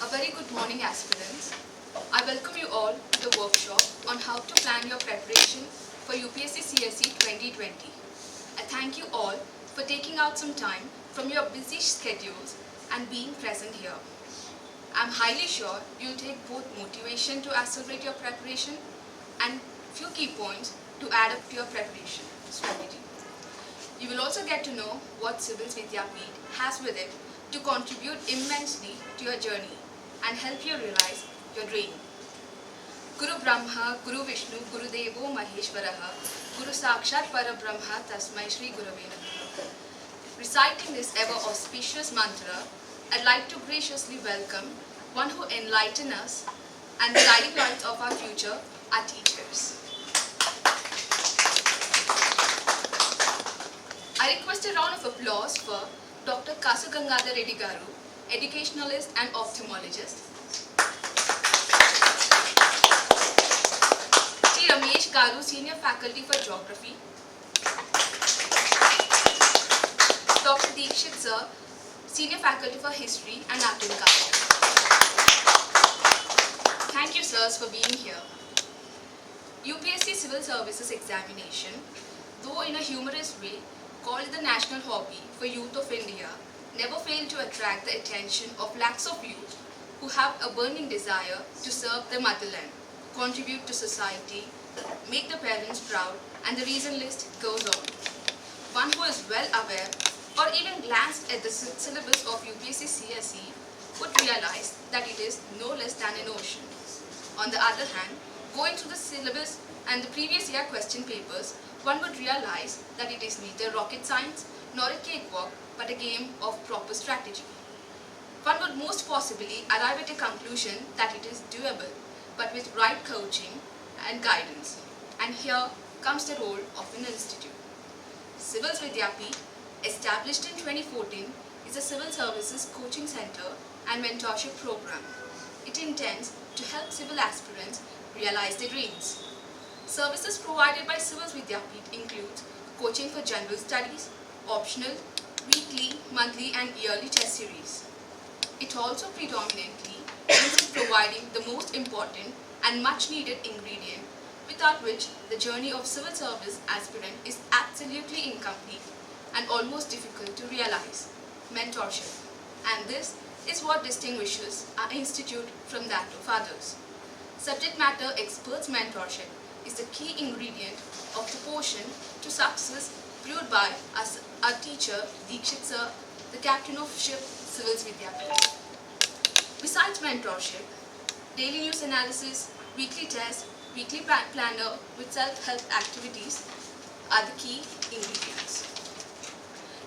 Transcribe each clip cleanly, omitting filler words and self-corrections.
A very good morning, aspirants. I welcome you all to the workshop on how to plan your preparation for UPSC CSE 2020. I thank you all for taking out some time from your busy schedules and being present here. I'm highly sure you'll take both motivation to accelerate your preparation and few key points to add up to your preparation strategy. You will also get to know what CIVILS VIDYAPEETH has with it to contribute immensely to your journey and help you realize your dream. Guru Brahma, Guru Vishnu, Guru Devo Maheshwaraha, Guru Sakshat Parabrahma, Tasmai Shri Gurave Namaha. Reciting this ever auspicious mantra, I'd like to graciously welcome one who enlighten us and the guiding lights of our future, our teachers. I request a round of applause for Dr. Kasu Gangadhar Reddy Garu, educationalist and ophthalmologist. T. Ramesh Garu, senior faculty for geography. Dr. Deekshit sir, senior faculty for history and art and culture. Thank you sirs for being here. UPSC Civil Services Examination, though in a humorous way, called the national hobby for youth of India, never failed to attract the attention of lakhs of youth who have a burning desire to serve their motherland, contribute to society, make the parents proud, and the reason list goes on. One who is well aware or even glanced at the syllabus of UPSC CSE would realize that it is no less than an ocean. On the other hand, going through the syllabus and the previous year question papers, one would realize that it is neither rocket science nor a cakewalk, but a game of proper strategy. One would most possibly arrive at a conclusion that it is doable, but with right coaching and guidance. And here comes the role of an institute. CIVILS VIDYAPEETH, established in 2014, is a civil services coaching center and mentorship program. It intends to help civil aspirants realize their dreams. Services provided by CIVILS VIDYAPEETH includes coaching for general studies, optional, weekly, monthly and yearly test series. It also predominantly aims at providing the most important and much needed ingredient without which the journey of civil service aspirant is absolutely incomplete and almost difficult to realize: mentorship. And this is what distinguishes our institute from that of others. Subject matter experts mentorship is the key ingredient of the potion to success brewed by us, our teacher Deekshit sir, the captain of ship CIVILS VIDYAPEETH. Besides mentorship, daily news analysis, weekly tests, weekly planner with self-help activities are the key ingredients.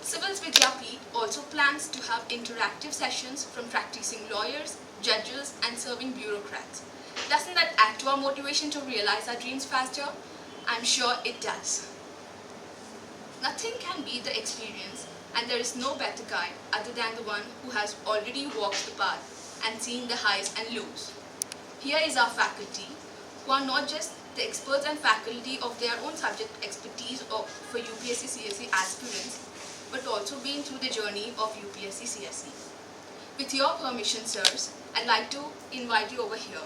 CIVILS VIDYAPEETH also plans to have interactive sessions from practicing lawyers, judges and serving bureaucrats. Doesn't that add to our motivation to realize our dreams faster? I'm sure it does. Nothing can beat the experience, and there is no better guide other than the one who has already walked the path and seen the highs and lows. Here is our faculty, who are not just the experts and faculty of their own subject expertise for UPSC CSE aspirants, but also been through the journey of UPSC CSE. With your permission, sirs, I'd like to invite you over here.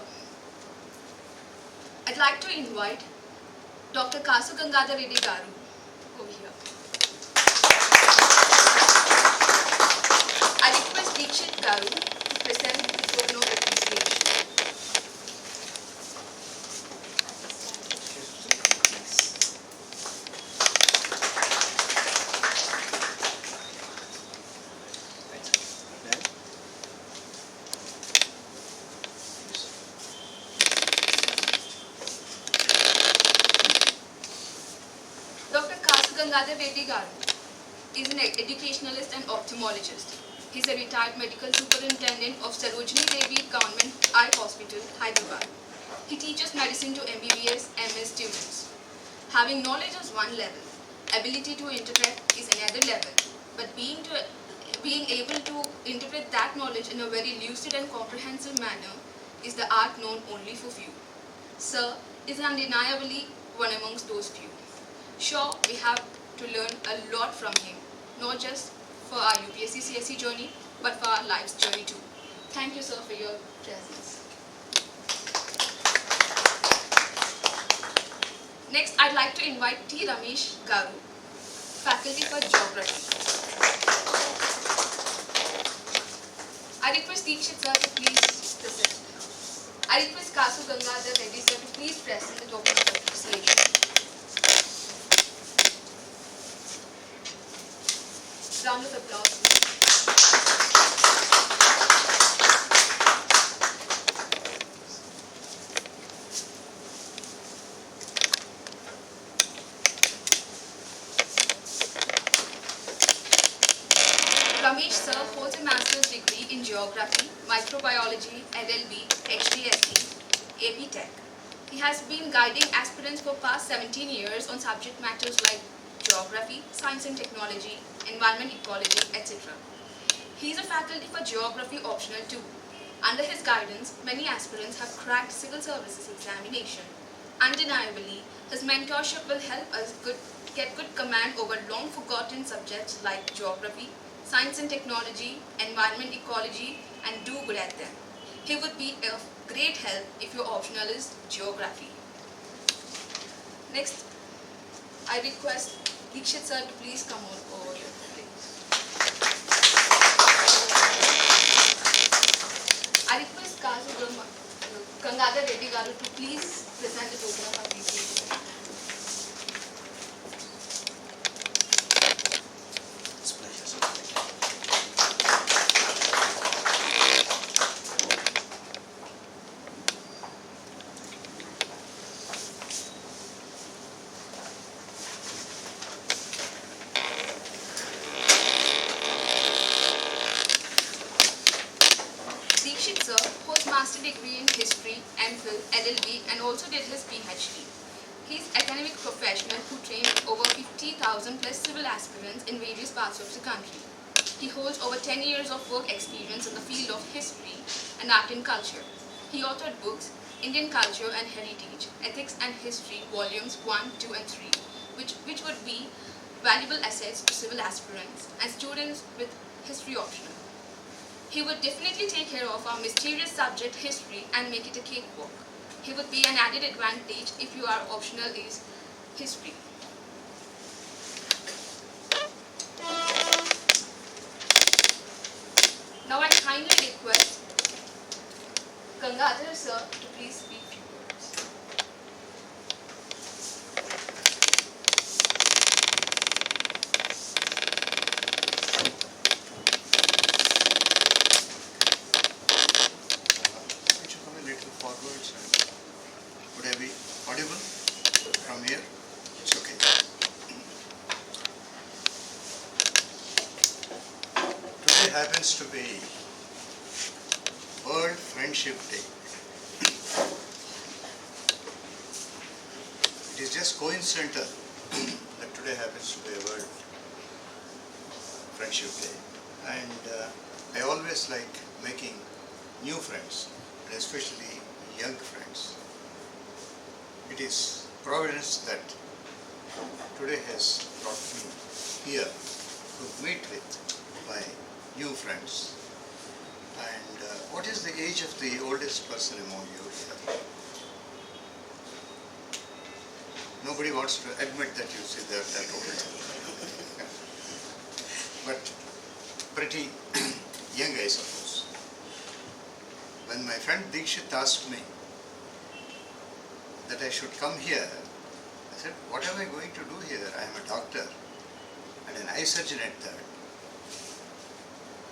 I'd like to invite Dr. Kasu Gangadhar Reddy Garu over here. I request Deekshit Garu to present the token of appreciation. Gangadhar Reddy Garu is an educationalist and ophthalmologist. He is a retired medical superintendent of Sarojini Devi Government Eye Hospital, Hyderabad. He teaches medicine to MBBS, MS students. Having knowledge is one level, ability to interpret is another level, but being able to interpret that knowledge in a very lucid and comprehensive manner is the art known only for few. Sir is undeniably one amongst those few. Sure, we have to learn a lot from him, not just for our UPSC CSE journey, but for our life's journey too. Thank you, sir, for your presence. Next, I'd like to invite T. Ramesh Garu, Faculty for Geography. I request Deekshit sir to please present. I request Kasu Gangadhar Reddy sir to please present the token of appreciation. Round of applause. Ramesh sir holds a master's degree in Geography, Microbiology, LLB, HDSE, AP Tech. He has been guiding aspirants for past 17 years on subject matters like Geography, Science and Technology, Environment Ecology, etc. He is a faculty for Geography optional too. Under his guidance, many aspirants have cracked Civil Services Examination. Undeniably, his mentorship will help us get good command over long forgotten subjects like Geography, Science and Technology, Environment Ecology, and do good at them. He would be of great help if your optional is Geography. Next, I request Deekshit sir to please come over here. I request Kasu Gangadhar Reddy Garu to please present the token of appreciation. Deekshit sir holds master degree in history, MPhil, LLB, and also did his PhD. He is academic professional who trained over 50,000 plus civil aspirants in various parts of the country. He holds over 10 years of work experience in the field of history and art and culture. He authored books, Indian Culture and Heritage, Ethics and History, Volumes 1, 2 and 3, which would be valuable assets to civil aspirants and students with history optional. He would definitely take care of our mysterious subject history and make it a cakewalk. He would be an added advantage if your optional is history. Now I kindly request Gangadhar sir to please speak few words. Could you come a little forwards? Would I be audible from here? It's okay. Today happens to be World Friendship Day. It is just coincidental that today happens to be a World Friendship Day. And I always like making new friends, and especially young friends. It is providence that today has brought me here to meet with my new friends. And what is the age of the oldest person among you here? Nobody wants to admit that you see they're that old. But pretty young, I suppose. When my friend Deekshit asked me that I should come here, I said, what am I going to do here? I am a doctor and an eye surgeon at that.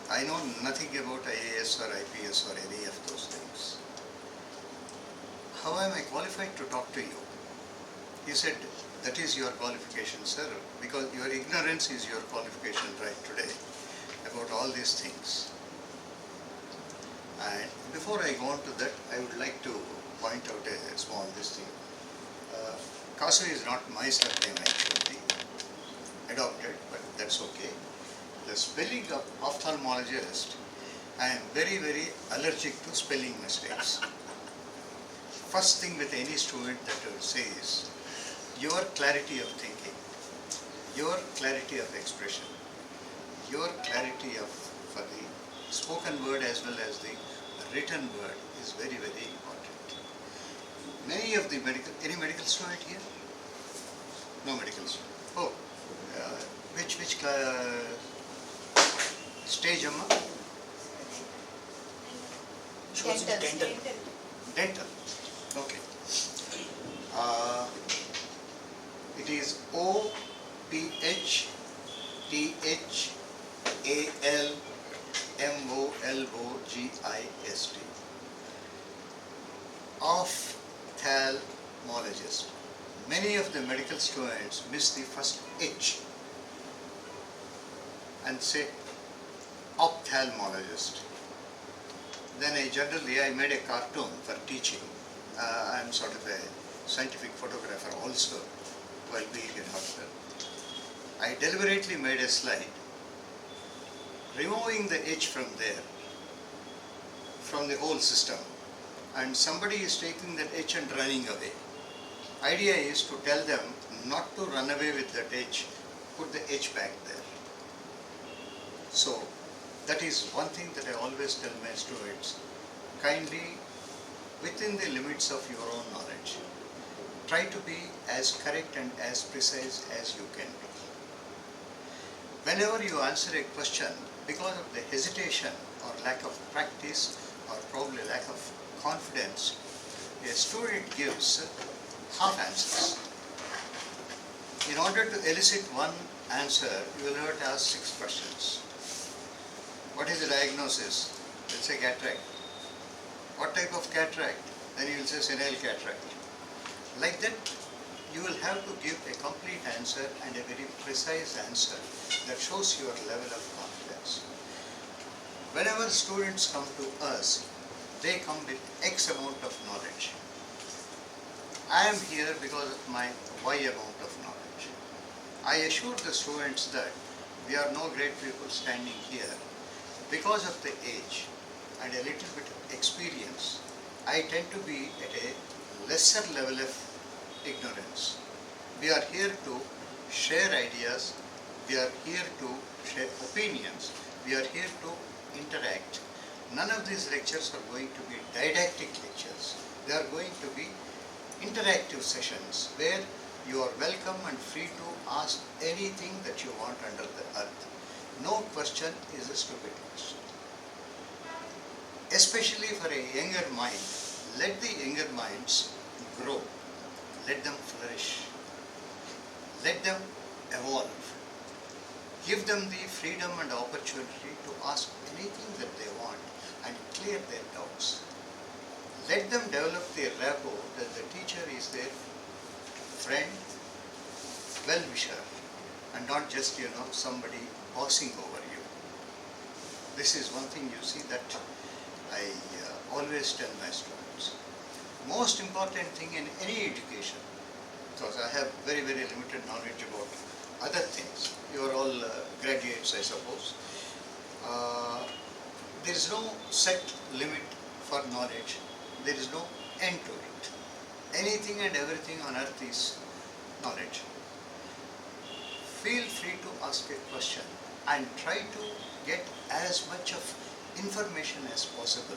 I know nothing about IAS or IPS or any of those things. How am I qualified to talk to you? He said, that is your qualification, sir, because your ignorance is your qualification right today about all these things. And before I go on to that, I would like to point out a small this thing. Kasu is not my surname actually, adopted, but that's okay. The spelling of ophthalmologist, I am very, very allergic to spelling mistakes. First thing with any student that I would say is, your clarity of thinking, your clarity of expression, your clarity of for the spoken word as well as the written word is very, very important. Many of the any medical student here? No medical student. Oh, which stage, Amma? Dental. Dental. Okay. It is OPHTHALMOLOGIST. Ophthalmologist. Many of the medical students miss the first H and say ophthalmologist. Then I made a cartoon for teaching. I am sort of a scientific photographer also while being in hospital. I deliberately made a slide removing the H from there, from the whole system, and somebody is taking that H and running away. Idea is to tell them not to run away with that H, put the H back there. So that is one thing that I always tell my students, kindly, within the limits of your own knowledge, try to be as correct and as precise as you can be. Whenever you answer a question, because of the hesitation or lack of practice or probably lack of confidence, a student gives half answers. In order to elicit one answer, you will have to ask 6 questions. What is the diagnosis? You will say cataract. What type of cataract? Then you will say senile cataract. Like that, you will have to give a complete answer and a very precise answer that shows your level of confidence. Whenever students come to us, they come with X amount of knowledge. I am here because of my Y amount of knowledge. I assure the students that we are no great people standing here. Because of the age and a little bit of experience, I tend to be at a lesser level of ignorance. We are here to share ideas, we are here to share opinions, we are here to interact. None of these lectures are going to be didactic lectures. They are going to be interactive sessions where you are welcome and free to ask anything that you want under the earth. No question is a stupid question. Especially for a younger mind, let the younger minds grow. Let them flourish. Let them evolve. Give them the freedom and opportunity to ask anything that they want and clear their doubts. Let them develop their rapport that the teacher is their friend, well-wisher, and not just, somebody bossing over you. This is one thing you see that I always tell my students. Most important thing in any education, because I have very, very limited knowledge about other things. You are all graduates, I suppose. There is no set limit for knowledge. There is no end to it. Anything and everything on earth is knowledge. Feel free to ask a question and try to get as much of information as possible.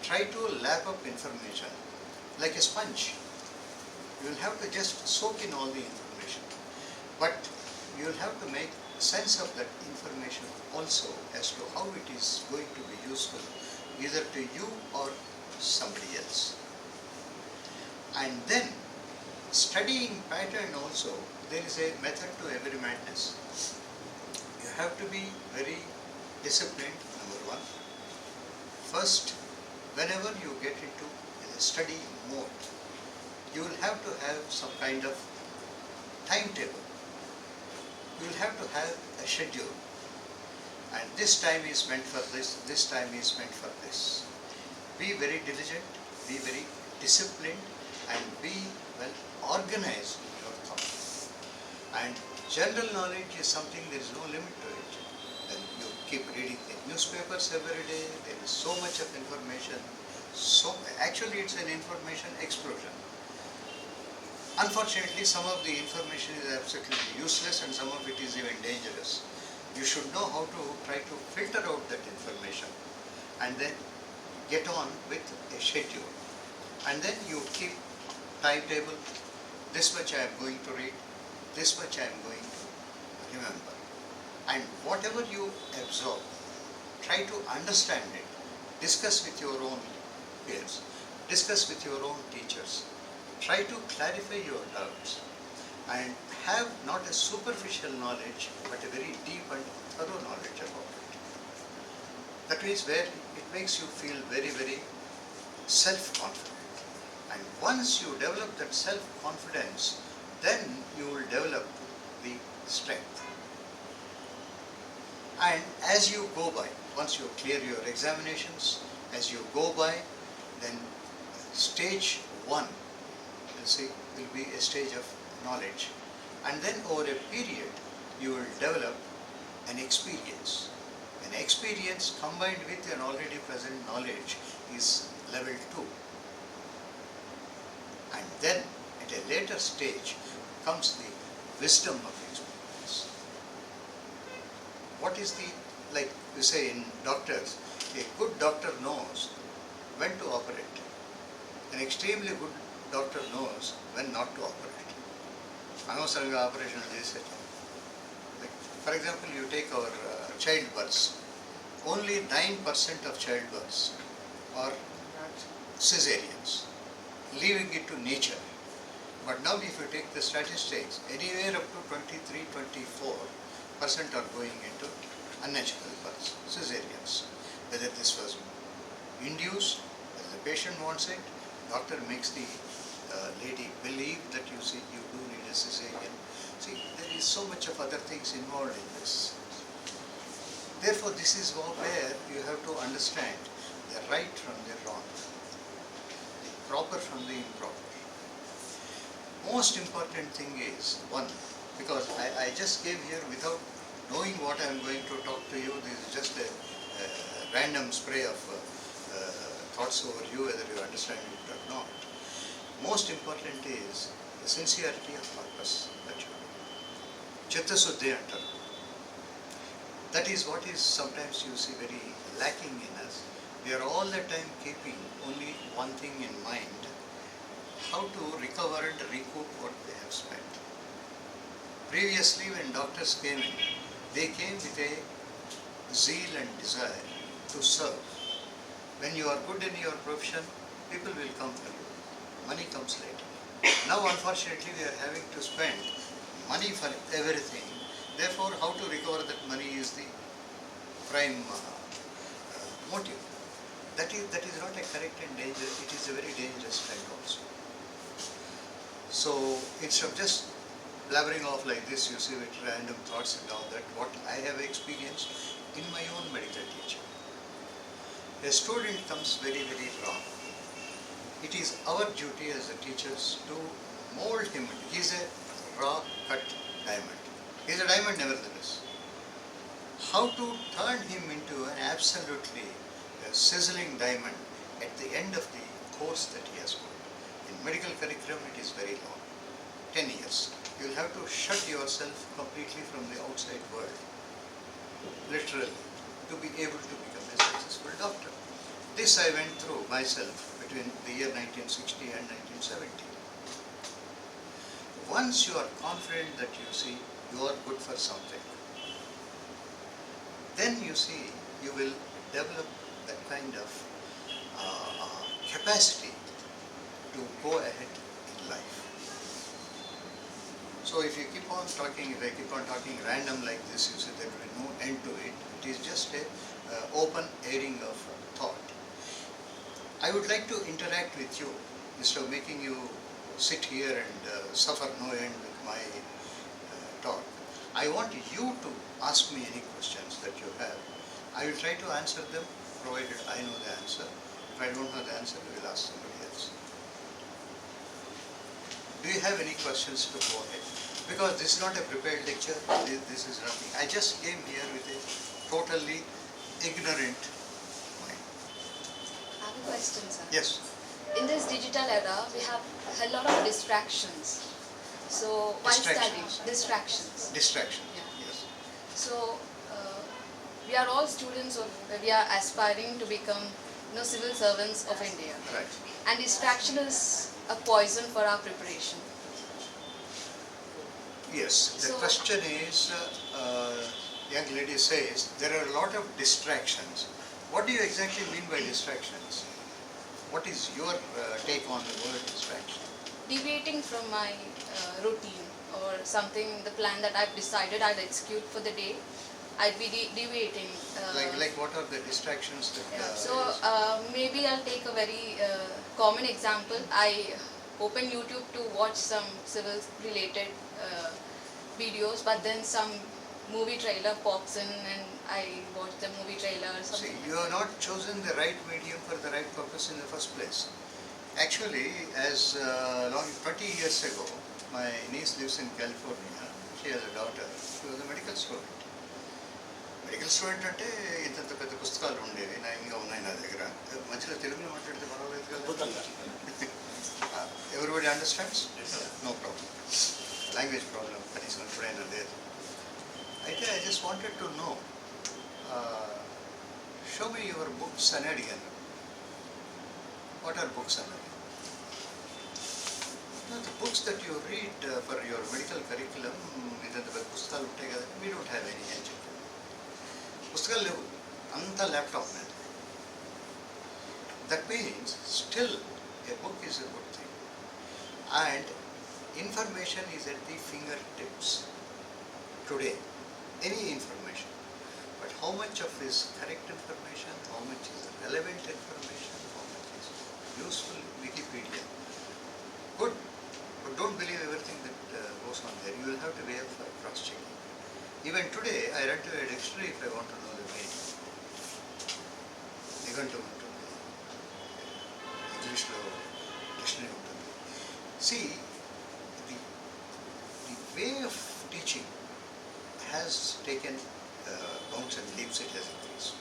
Try to lap up information like a sponge. You will have to just soak in all the information. But you will have to make sense of that information also as to how it is going to be useful either to you or somebody else. And then studying pattern also, there is a method to every madness. You have to be very disciplined, number one. First, whenever you get into a study mode, you will have to have some kind of timetable. You will have to have a schedule. And this time is meant for this time is meant for this. Be very diligent, be very disciplined, and be well organized in your thought. And general knowledge is something there is no limit to it. Then you keep reading the newspapers every day, there is so much of information. So actually it's an information explosion. Unfortunately, some of the information is absolutely useless and some of it is even dangerous. You should know how to try to filter out that information and then get on with a schedule. And then you keep timetable, this much I am going to read, this much I am going to remember. And whatever you absorb, try to understand it, discuss with your own peers, discuss with your own teachers, try to clarify your doubts and have not a superficial knowledge but a very deep and thorough knowledge about it. That is where it makes you feel very, very self-confident. And once you develop that self-confidence, then you will develop the strength. And as you go by, once you clear your examinations, as you go by, then stage 1, will be a stage of knowledge. And then over a period, you will develop an experience. An experience combined with an already present knowledge is level 2. And then at a later stage comes the wisdom of experience. What is the, like we say in doctors, a good doctor knows when to operate. An extremely good doctor knows when not to operate. Anavasaranga operation chese. Like, for example, you take our childbirths. Only 9% of childbirths are cesareans, leaving it to nature. But now if you take the statistics, anywhere up to 23-24% are going into unnatural births, cesareans. Whether this was induced, whether the patient wants it, doctor makes the lady believe that you do need a cesarean. See, there is so much of other things involved in this. Therefore, this is where you have to understand the right from the wrong, the proper from the improper. Most important thing is, one, because I just came here without knowing what I am going to talk to you. This is just a random spray of thoughts over you, whether you understand it or not. Most important is the sincerity of purpose that you do. Chitta Suddhi antaru. That is what is sometimes you see very lacking in us. We are all the time keeping only one thing in mind, how to recover and recoup what they have spent. Previously when doctors came in, they came with a zeal and desire to serve. When you are good in your profession, people will come for you. Money comes later. Now unfortunately we are having to spend money for everything. Therefore, how to recover that money is the prime motive. That is not a correct and dangerous, it is a very dangerous trend also. So instead of just blabbering off like this, you see with random thoughts and all that, what I have experienced in my own medical teaching. A student comes very, very wrong. It is our duty as the teachers to mold him. He is a raw cut diamond. He is a diamond nevertheless. How to turn him into an absolutely sizzling diamond at the end of the course that he has got. In medical curriculum it is very long, 10 years. You will have to shut yourself completely from the outside world, literally, to be able to become a successful doctor. This I went through myself between the year 1960 and 1970. Once you are confident that you see you are good for something, then you see you will develop that kind of capacity to go ahead in life. So if you keep on talking, if I keep on talking random like this, you see there will be no end to it. It is just a open airing of thought. I would like to interact with you instead of making you sit here and suffer no end with my talk. I want you to ask me any questions that you have. I will try to answer them provided I know the answer. If I don't know the answer, we will ask somebody else. Do you have any questions to go ahead? Because this is not a prepared lecture, this is nothing. I just came here with a totally ignorant mind. I have a question, sir. Yes. In this digital era, we have a lot of distractions. So while studying, distractions. Distraction. Yeah. Yes. So we are all students of, we are aspiring to become civil servants of India. Right. And distraction is a poison for our preparation. Yes, the So- question is, young lady says, there are a lot of distractions. What do you exactly mean by distractions? What is your take on the word distraction? Deviating from my routine or something, the plan that I've decided I'd execute for the day, I'd be deviating. Like what are the distractions that Yeah. So is- maybe I'll take a very common example. I open YouTube to watch some civil related videos, but then some movie trailer pops in and I watch the movie trailer or See, something. you have not chosen the right medium for the right purpose in the first place. Actually, as long 20 years ago, my niece lives in California. She has a daughter. She was a medical student. Medical student అంటే ఇంత పెద్ద పుస్తకాలు ఉండేవి ఇంకా ఉన్నాయి నా దగ్గర మధ్యలో తెలుగులో మాట్లాడితే పర్వాలేదు కదా అద్భుతంగా. Everybody understands no problem language problem కనీసం ఎప్పుడైనా లేదు అయితే I just wanted to know show me your books అని అడిగాను వాట్ ఆర్ బుక్స్ అన్నది the books that you read for your medical curriculum ఇదంత పెద్ద పుస్తకాలు ఉంటాయి కదా వీ డోంట్ హ్యావ్ ఎనీ అని చెప్పి పుస్తకాలు లేవు అంతా ల్యాప్టాప్ మీద that means still A book is a good thing and information is at the finger tips today any information but how much of is correct information how much is relevant information how much is useful Wikipedia good but don't believe everything that goes on there. You will have to weigh up for cross-checking. Even today, I run to a dictionary if I want to know the meaning. నిఘంటువు ఉంటుంది ఇంగ్లీష్లో dictionary ఉంటుంది See, the way of teaching has taken bounds and leaps, it has increased.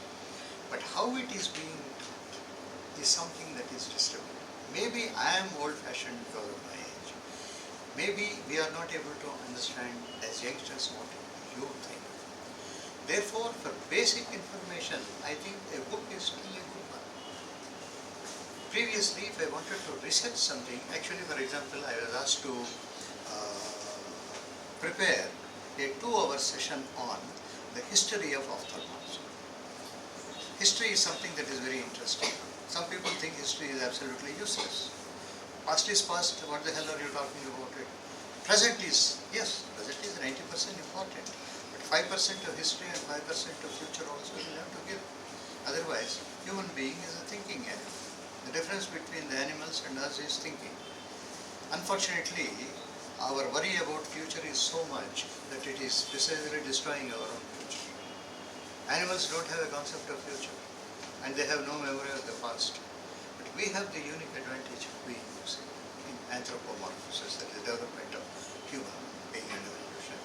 But how it is being taught is something that is disturbing. Maybe I am old-fashioned because of my age. Maybe we are not able to understand as youngsters what you think. Therefore, for basic information, I think a book is still a good one. Previously, if I wanted to research something, actually, for example, I was asked to prepare a 2-hour session on the history of ophthalmology. History is something that is very interesting. Some people think history is absolutely useless. Past is past, what the hell are you talking about it? Present is, yes, present is 90% important. But 5% of history and 5% of future also you will have to give. Otherwise, human being is a thinking animal. The difference between the animals and us is thinking. Unfortunately, our worry about future is so much that it is precisely destroying our own future. Animals don't have a concept of future and they have no memory of the past. But we have the unique advantage of being in anthropomorphosis, that is the development of human being and evolution.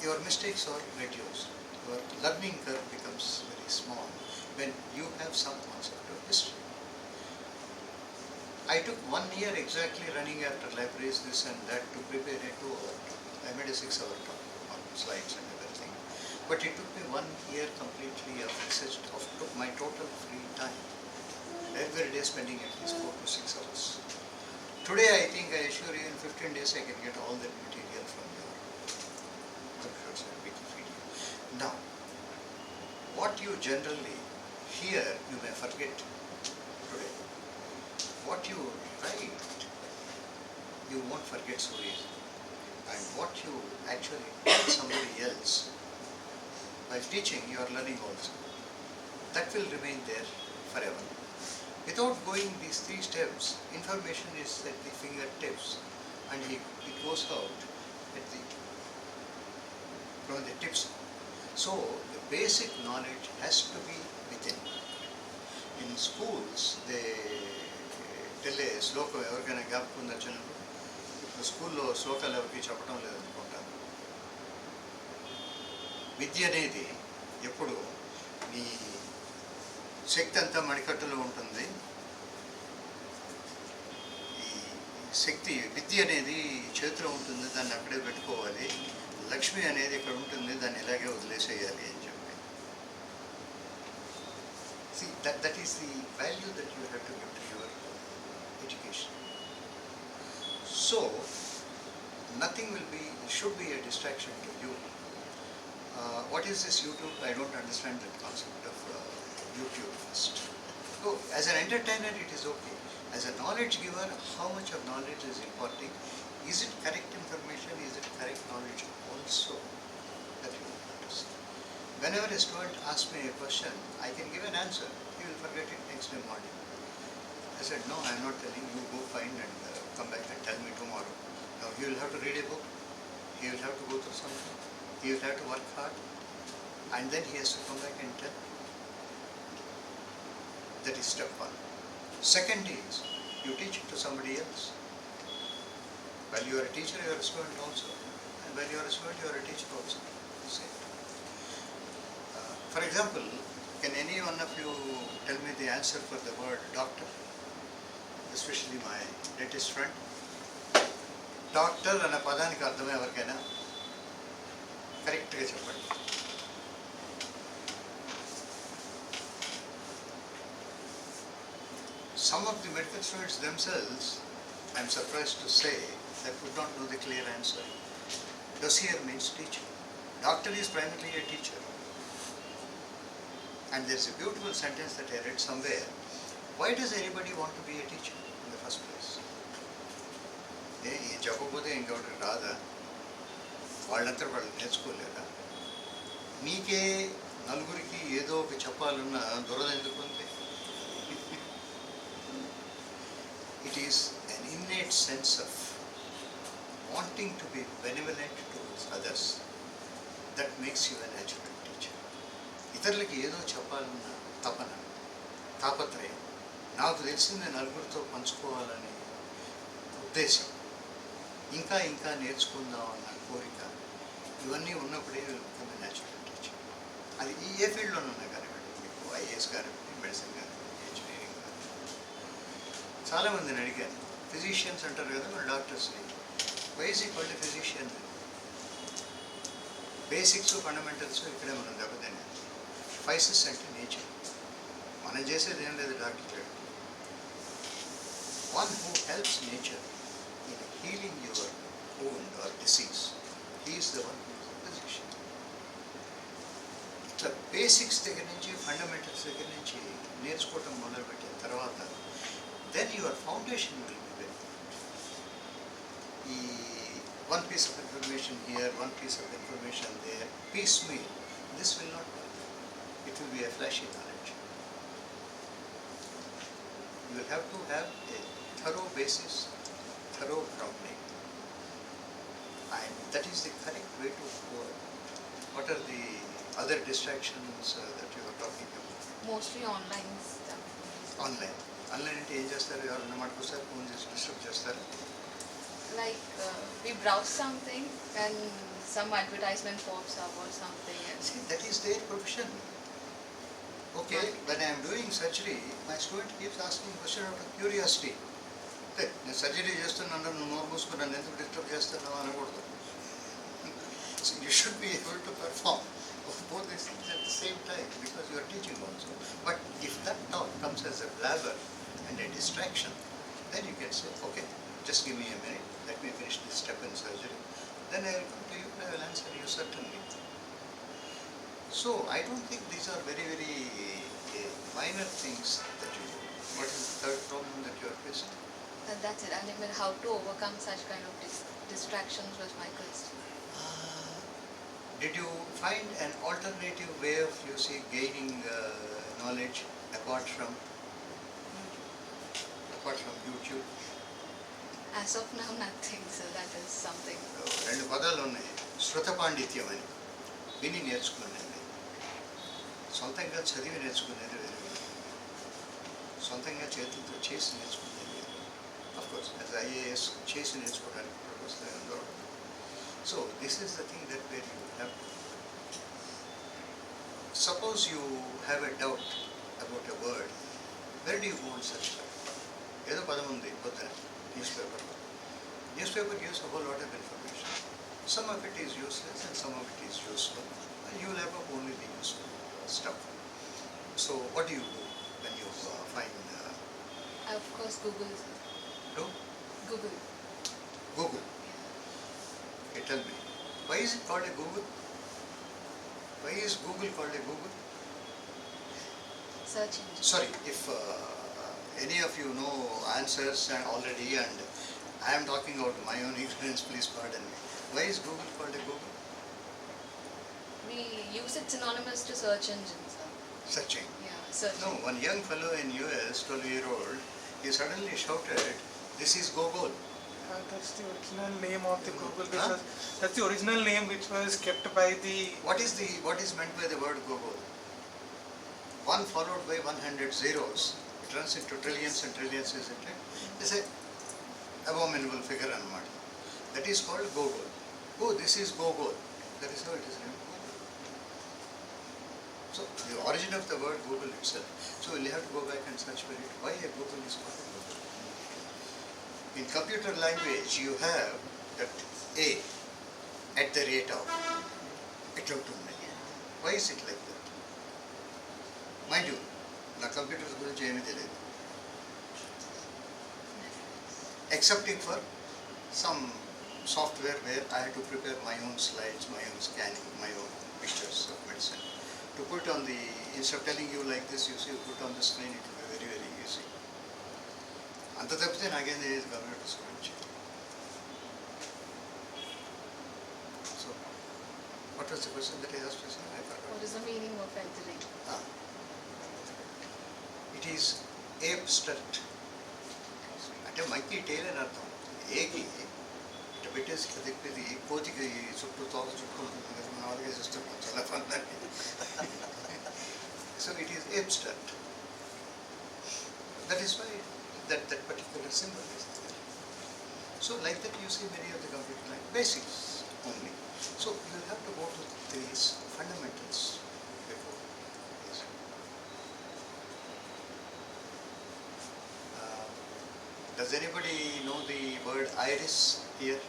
Your mistakes are reduced. Your learning curve becomes very small when you have some concept of history. I took 1 year exactly running after libraries, this and that, to prepare a 2-hour talk. I made a 6-hour talk on slides and everything. But it took me 1 year completely of research, took my total free time. Every day spending at least 4 to 6 hours. Today I think, I assure you, in 15 days I can get all that material from your computers and Wikipedia. Now, what you generally hear, you may forget today. What you write, you won't forget so easily. And what you actually tell somebody else, by teaching you are learning also. That will remain there forever. Without going these 3 steps, information is at the fingertips and it goes out from the tips. So the basic knowledge has to be within. In schools, they tell a శ్లోకం ఎవరికైనా జ్ఞాపకం ఉందా చిన్నప్పుడు? ఇప్పుడు స్కూల్లో శ్లోకాలు ఎవరికి చెప్పడం లేదనుకుంటాను. విద్య అనేది ఎప్పుడు నీ శక్తి అంతా మణికట్టులో ఉంటుంది. ఈ శక్తి, విద్య అనేది చేతిలో ఉంటుంది, దాన్ని అక్కడే పెట్టుకోవాలి. లక్ష్మి అనేది ఇక్కడ ఉంటుంది, దాన్ని ఇలాగే వదిలేసేయాలి అని చెప్పి. See, that is the value that you have to give to your education. So, nothing should be a distraction to you. What is this YouTube? I don't understand that concept of YouTube first. So, as an entertainer, it is okay. As a knowledge giver, how much of knowledge is imparting? Is it correct information? Is it correct knowledge also? That you will understand. Whenever a student asks me a question, I can give an answer. He will forget it next day morning. I said, no, I am not telling you. Go find and come back and tell me tomorrow. Now, he will have to read a book. He will have to go through something. He will have to work hard. And then he has to come back and tell. That is step one. Second is, you teach it to somebody else. While you are a teacher, you are a student also. And while you are a student, you are a teacher also. Same. For example, can any one of you tell me the answer for the word doctor? Especially my latest friend. Doctor అన్న పదానికి అర్థం ఎవరికైనా కరెక్ట్గా చెప్పండి. Some of the medical students themselves, I am surprised to say, that would not know the clear answer. Dossier means teacher. Doctor is primarily a teacher. And there is a beautiful sentence that I read somewhere. Why does anybody want to be a teacher in the first place? చెప్పకపోతే ఇంకొకటి రాదా? వాళ్ళంతా వాళ్ళు నేర్చుకోలేదా? మీకే నలుగురికి ఏదో ఒక చెప్పాలన్న దురద ఎందుకు ఉంది? It is an innate sense of wanting to be benevolent towards others that makes you a natural teacher. ఇతరులకి ఏదో చెప్పాలన్న తపన, తాపత్రయం, నాకు తెలిసింది నలుగురితో పంచుకోవాలనే ఉద్దేశం, ఇంకా ఇంకా నేర్చుకుందాం అన్న కోరిక, ఇవన్నీ ఉన్నప్పుడే బికమ్ ఏ న్యాచురల్ టీచర్. అది ఏ ఫీల్డ్లోనన్నా కానివ్వండి, మీకు ఐఏఎస్ కానివ్వండి, మెడిసిన్ కానివ్వండి, ఇంజనీరింగ్ కానివ్వండి. చాలామందిని అడిగాను, ఫిజిషియన్స్ అంటారు కదా మన డాక్టర్స్ని, వైజ్ ఈక్వల్ ఫిజిషియన్. బేసిక్స్ ఫండమెంటల్స్ ఇక్కడే మనం దెబ్బతినే. ఫైసెస్ అంటే నేచర్, మనం చేసేది ఏం లేదు doctor. One who helps nature in healing your wound or disease, he is the one who is a physician. ఇట్లా బేసిక్స్ దగ్గర నుంచి ఫండమెంటల్స్ దగ్గర నుంచి నేర్చుకోవటం మొదలుపెట్టిన తర్వాత then your foundation will be very good. ఈ one piece of information here, one piece of information there, piecemeal, this will not work. It will be a flashy knowledge. You will have to have a thorough basis, thorough grounding, and that is the correct way to go. What are the other distractions that you are talking about? Mostly online stuff. Online అంటే ఏం చేస్తారు? ఎవరన్నా మాట్లాడుతారు, phone చేసి disturb చేస్తారు. Like we browse something and some advertisement pops up or something. See, that is their profession. Okay, when I am doing surgery, my student keeps asking question out of curiosity. నేను surgery చేస్తున్నాను, నువ్వు నోరు మూసుకుని నన్ను ఎందుకు disturb చేస్తున్నావు అనకూడదు. So you should be able to perform both these things at the same time because you are teaching also. But if that talk comes as a blabber and a distraction, then you can say, okay, just give me a minute, let me finish this step in surgery. Then I will come to you and I will answer you certainly. So I don't think these are very, very minor things that you do. What is the third problem that you are facing? That's it. I mean, how to overcome such kind of distractions was my question. Did you find an alternative way of gaining knowledge apart from YouTube? As of now, nothing. So that is something. రెండు పదాలు ఉన్నాయి, శృత పాండిత్యం అని. విని నేర్చుకునేది, సొంతంగా చదివి నేర్చుకునేది వేరు, సొంతంగా చేతులతో చేసి నేర్చుకునేది. Of course, as IAS చేసి నేర్చుకోవడానికి కూడా వస్తాయి అందులో. So this is the thing that where you have to. Suppose you have a doubt about a word, where do you go and search for it? ఏదో పదం ఉంది పొద్దున news paper gives a whole lot of information. Some of it is useless and some of it is useful. You will have only the useful stuff. So what do you do when you find Of course, Google. do? Google. Google. Okay, tell me, why is it called a Google? Why is Google called a Google? Search engine. Sorry, if any of you know answers already and I am talking out my own ignorance, please pardon me. Why is Google called a Google? We use it synonymous to search engines. Searching. Yeah, searching. No, one young fellow in US, 12-year-old, he suddenly shouted, "This is Google." That's the original name of the Google. Huh? That's the original name which was kept by the. What is meant by the word Google? 1 followed by 100 zeros. It runs into trillions and trillions, isn't it? It's a abominable figure and matter. That is called Google. Oh, this is Google. That is how it is named Google. So the origin of the word Google itself. So we'll have to go back and search for it. Why a Google is called Google? In computer language, you have that A at the rate of. It out to me. Why is it like that? Mind you, na computers gurinchi emi teliyadu. Excepting for some software where I had to prepare my own slides, my own scanning, my own pictures of medicine. To put on the, instead of telling you like this, you see, you put on the screen, it will be very, very easy. Anta tappithe naagem is computers gurinchi. So, what was the question that I asked you? I forgot. What is the meaning of entering? It is abstract. అంటే monkey tile అని అర్థం. ఏకి ఇటు పెట్టేసి తిప్పేది కోతికి చుట్టూ తోక చుట్టుకుంటుంది కదా, మనం అలాగే చూస్తున్నాం చాలా పనులని. So it is abstract. That is why that particular symbol is there. So like that you see many of the computer like basics only. So you will have to go to these fundamentals before this. Does anybody know the word iris here?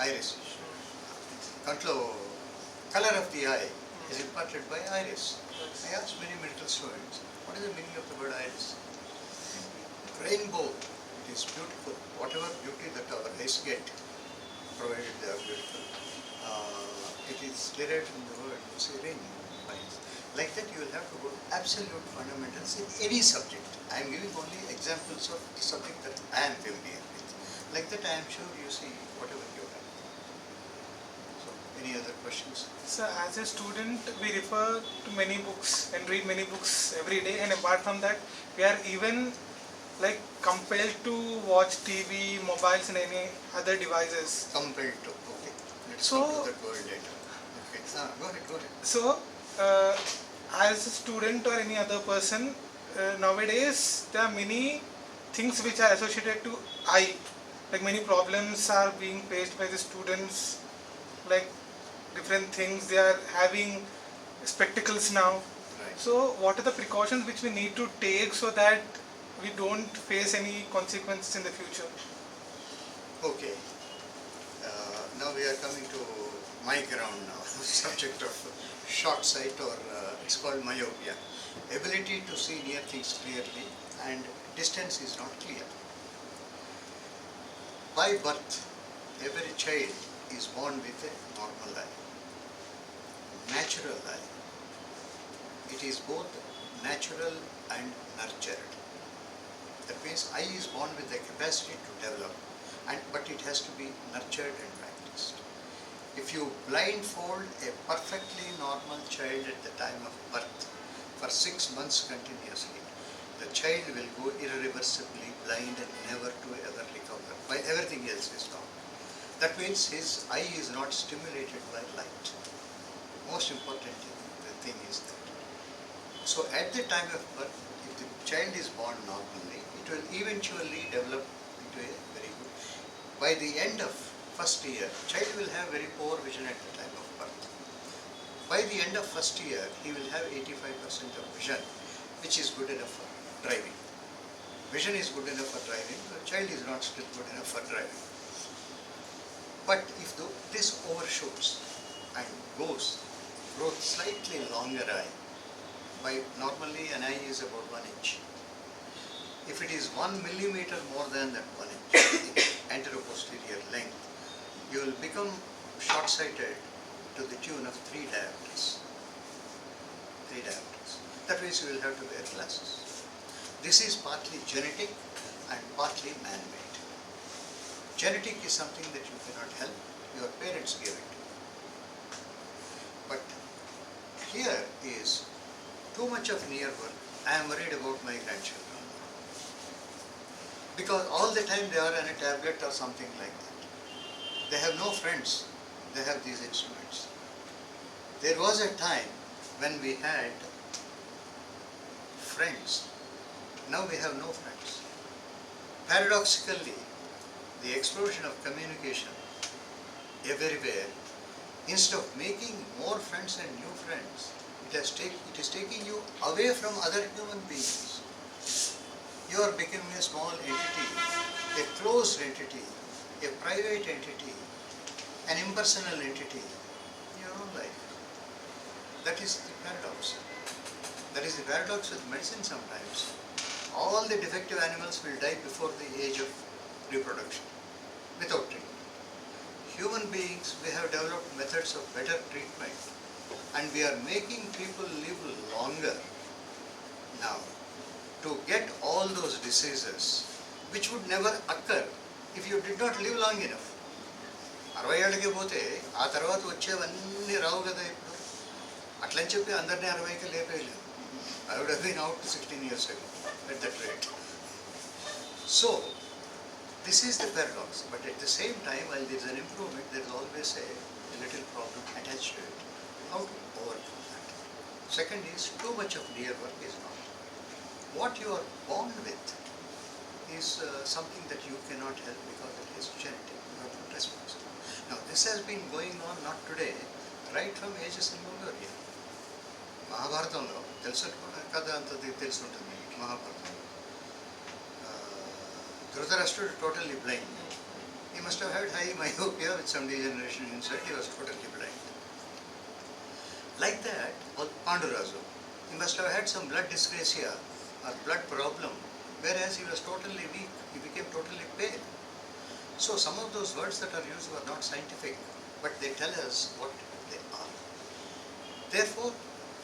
Iris. Kantlo, color of the eye is imparted by iris. I asked many medical students, what is the meaning of the word iris? Rainbow. It is beautiful. Whatever beauty that our eyes get, provided they are beautiful. It is derived from the word, you say rainbow. Like that you will have to go to absolute fundamentals in any subject. I am giving only examples of the subject that I am familiar with. Like that I am sure you see whatever you have. So, any other questions? So as a student, we refer to many books and read many books every day, and apart from that, we are even like compelled to watch TV, mobiles and any other devices. Compelled to, okay. Let's So- come to that word later. Okay, go ahead. So, as a student or any other person, nowadays there are many things which are associated to eye. Like many problems are being faced by the students, like different things. They are having spectacles now. Right. So, what are the precautions which we need to take so that we don't face any consequences in the future? Okay. Now we are coming to my ground now, subject of short sight, or it's called myopia. Ability to see near things clearly and distance is not clear. By birth, every child is born with a normal eye, natural eye. It is both natural and nurtured. That means eye is born with the capacity to develop, but it has to be nurtured and practiced. If you blindfold a perfectly normal child at the time of birth for 6 months continuously, the child will go irreversibly blind and never to ever recover, while everything else is normal. That means his eye is not stimulated by light. Most important thing is that. So at the time of birth, if the child is born normally, it will eventually develop into a very good. By the end of first year, child will have very poor vision at the time of birth. By the end of first year, he will have 85% of vision, which is good enough for driving. Vision is good enough for driving, the child is not still good enough for driving. But if this overshoots and grows slightly longer eye, by normally an eye is about 1 inch. If it is 1 millimeter more than that 1 inch in anteroposterior length, you will become short-sighted to the tune of 3 diopters. 3 diopters. That means you will have to wear glasses. This is partly genetic and partly man-made. Genetic is something that you cannot help, your parents gave it. But here is too much of near work. I am worried about my grandchildren. Because all the time they are on a tablet or something like that. They have no friends, they have these instruments. There was a time when we had friends. Now we have no friends. Paradoxically, the explosion of communication everywhere, instead of making more friends and new friends, it is taking you away from other human beings. You are becoming a small entity, a closed entity, a private entity, an impersonal entity in your own life. That is the paradox. That is the paradox with medicine sometimes. All the defective animals will die before the age of reproduction, without treatment. Human beings, we have developed methods of better treatment, and we are making people live longer now to get all those diseases which would never occur if you did not live long enough. 60 ఏళ్ళకి పోతే ఆ తర్వాత వచ్చేవన్నీ రావు కదా ఇప్పుడు. అట్లని చెప్పి అందరినీ 60కి లేపేయలేము. I would have been out 16 years ago at that rate. So, this is the paradox. But at the same time, while there is an improvement, there is always a little problem attached to it. How to overcome that? Second is, too much of near work is not. What you are born with is something that you cannot help because it is genetic. You are not responsible. Now, this has been going on not today, right from ages immemorial. మహాభారతంలో తెలుసు కథ అంత తెలుసుంటుంది. మహాభారతంలో ధృతరాష్ట్రుడు totally blind. He must have had high myopia with some degeneration inside. He was totally blind. Like that, Panduraju, he must have had some blood dyscrasia or blood problem, whereas he was totally weak. He became totally pale. So some of those words that are used were not scientific, but they tell us what they are. Therefore,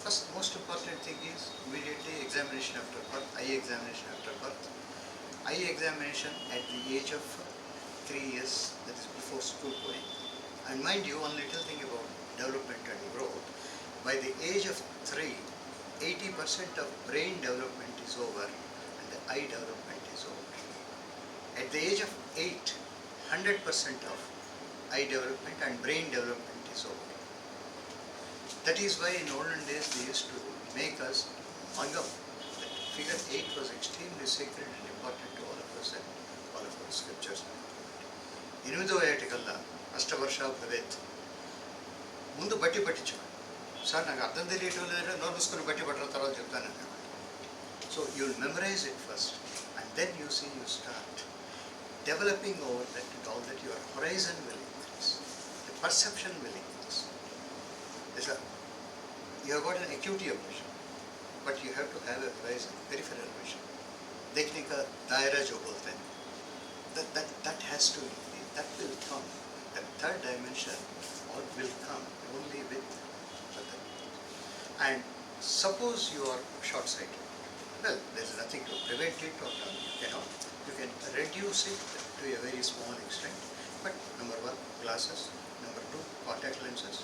first most important thing is immediately examination after birth, eye examination after birth. Eye examination at the age of 3 years, that is before school going. And mind you, one little thing about development and growth, by the age of 3, 80% of brain development is over and the eye development is over. At the age of 8, 100% of eye development and brain development is over. That is why in olden days they used to make us mangam. That figure 8 was extremely sacred and important to all of us and all of our scriptures. 8వ ఏటికల్లా అష్టవర్ష భవేత్. ముందు బట్టి పట్టించాడు. Sir నాకు అర్థం తెలియటం లేదంటే నోరు మూసుకొని బట్టి పట్టిన తర్వాత చెప్తాను అన్నమాట. So you will memorize it first and then you see you start developing over that and all that your horizon will increase. The perception will increase. You have got an acuity of vision, but you have to have a horizon, peripheral vision. देखने का दायरा जो बोलते हैं, that has to increase, that will come. That third dimension will come only with that. And suppose you are short-sighted. Well, there is nothing to prevent it or you cannot. You can reduce it to a very small extent. But number 1, glasses. Number 2, contact lenses.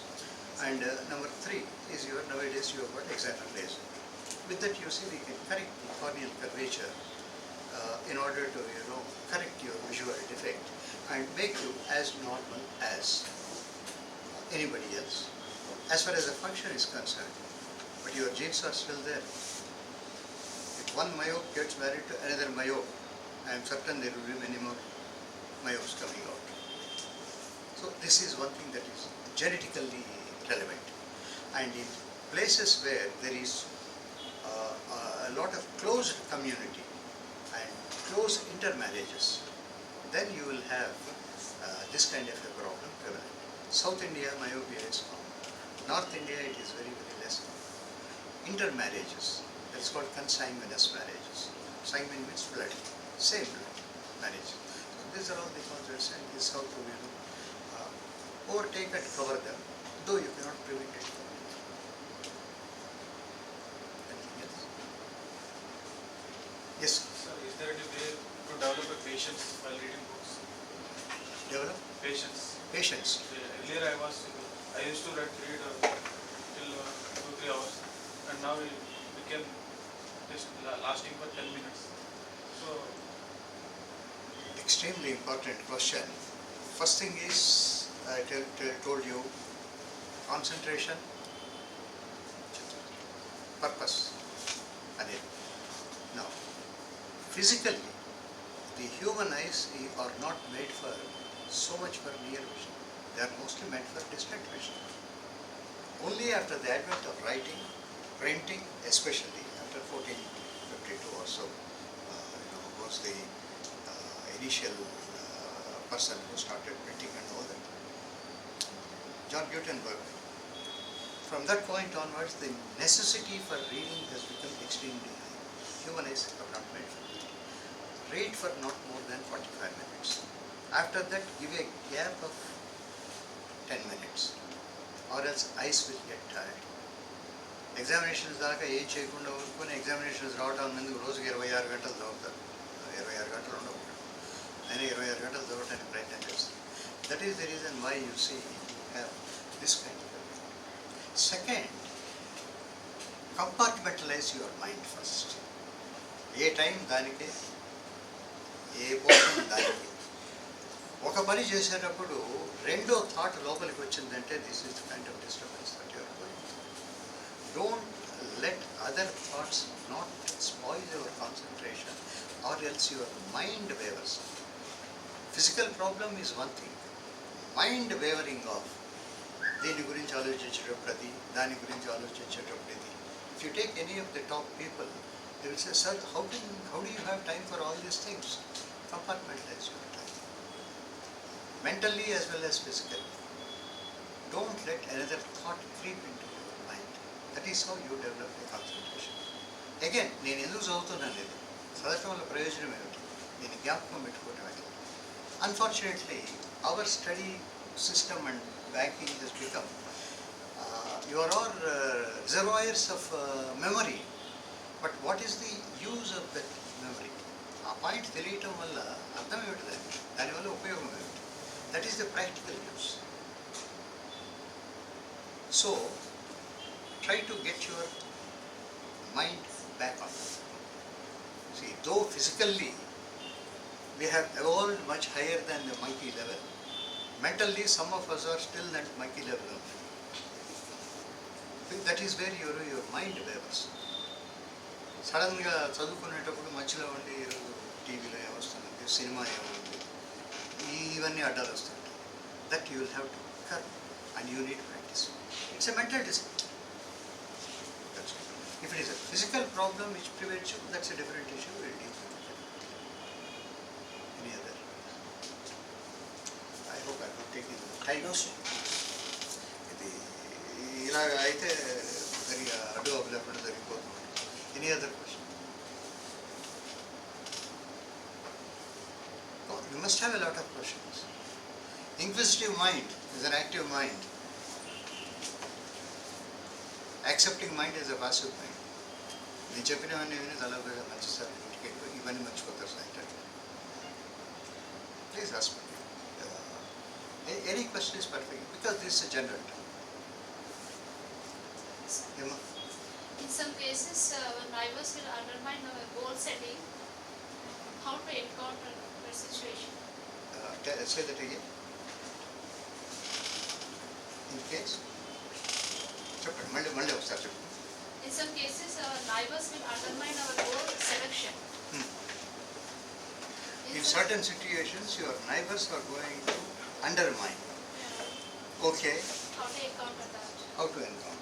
And number 3 is nowadays you have got excimer laser. With that you see we can correct the corneal curvature in order to correct your visual defect and make you as normal as anybody else. As far as the function is concerned, but your genes are still there. If one myope gets married to another myope, I am certain there will be many more myopes coming out. So this is one thing that is genetically relevant. And in places where there is a lot of closed community and close intermarriages, then you will have this kind of a problem prevalent. South India, myopia is common. North India, it is very, very less common. Intermarriages, that is called consanguineous marriages. Sanguine means blood, same blood marriage. So these are all the concepts, and this is how to overtake and cover them, though you cannot prevent it. Anything else? Yes. Sir, is there any way to develop a patience while reading books? Develop Patience. patience. Earlier I used to read till 2-3 hours, and now it became just lasting for 10 minutes. So, Extremely important question. First thing is, I told you, concentration, purpose. Again. Now, physically, the human eyes are not made for so much for near vision. They are mostly meant for distant vision. Only after the advent of writing, printing, especially after 1452 or so, was the initial person who started printing and all that. John Gutenberg. From that point onwards, the necessity for reading has become extremely high. Human eyes are not made for it. Read for not more than 45 minutes. After that, give a gap of 10 minutes, or else eyes will get tired. Examinations దాకా ఏం చేయకుండా ఊరుకొని examinations రావడం ముందు రోజుకి 26 గంటలు చదువుతారు. 26 గంటలు ఉండవు, అయినా 26 గంటలు చదవడానికి ప్రయత్నం చేస్తారు. That is the reason why you see you have this kind of a. Second, compartmentalize your mind first. A time దానికే, ఏ పోర్షన్ దానికి. ఒక పని చేసేటప్పుడు రెండో థాట్ లోపలికి వచ్చిందంటే this is the kind of disturbance that you are going through. Don't let other thoughts not spoil your concentration or else your mind wavers. Physical problem is one thing. Mind wavering of దీని గురించి ఆలోచించేటప్పుడు అది, దాని గురించి ఆలోచించేటప్పుడు ఇది. If you take any of the top people, they will say, sir, how do you have time for all these things? Compartmentalize your time. Mentally as well as physically. Don't let another thought creep into your mind. That is how you develop a concentration. Again, నేను ఎందుకు చదువుతున్నాను ఇది, చదవటం వల్ల ప్రయోజనం ఏమిటి, దీన్ని జ్ఞాపకం పెట్టుకోవటం ఎట్లా. Unfortunately, our study system and banking has become, you are all reservoirs of memory, but what is the use of that memory? ఆ పాయింట్ తెలియటం వల్ల అర్థం ఏమిటి, దానివల్ల ఉపయోగం ఏమిటి? That is the practical use. So, try to get your mind back on that. See, though physically we have evolved much higher than the monkey level, mentally some of us are still at monkey level only. That is where your mind wavers. సడన్గా చదువుకునేటప్పుడు మధ్యలో ఉండి ఈరోజు టీవీలో ఏమొస్తుంది, cinema ఏముంది, ఇవన్నీ అడ్డాలు వస్తుంటాయి. That you will have to curve and you need practice. It's a mental discipline. If it is a physical problem which prevents you, that's a different issue. We'll deal with it. Any other? I hope I'm not taking time. No, sir. ఇలాగ అయితే సరిగా అడ్డు అవ్వలేకుండా జరిగిపోతుంది. Any other question? Oh, you must have a lot of questions. Inquisitive mind is an active mind. Accepting mind is a passive mind. నేను చెప్పినవన్నీ విని తలగా మంచి sir ఇంటికి వెళ్ళి ఇవన్నీ మర్చిపోతారు sir. Please ask me. Any question is perfect because this is a general term. In some cases, when rivals will undermine our goal setting, how to encounter the situation? Say that again. In case? చెప్పండి, మళ్ళీ ఒకసారి చెప్పండి. In some cases, our rivals will undermine our goal selection. In certain situations, your neighbors are going to undermine. Okay. How to encounter that? How to encounter?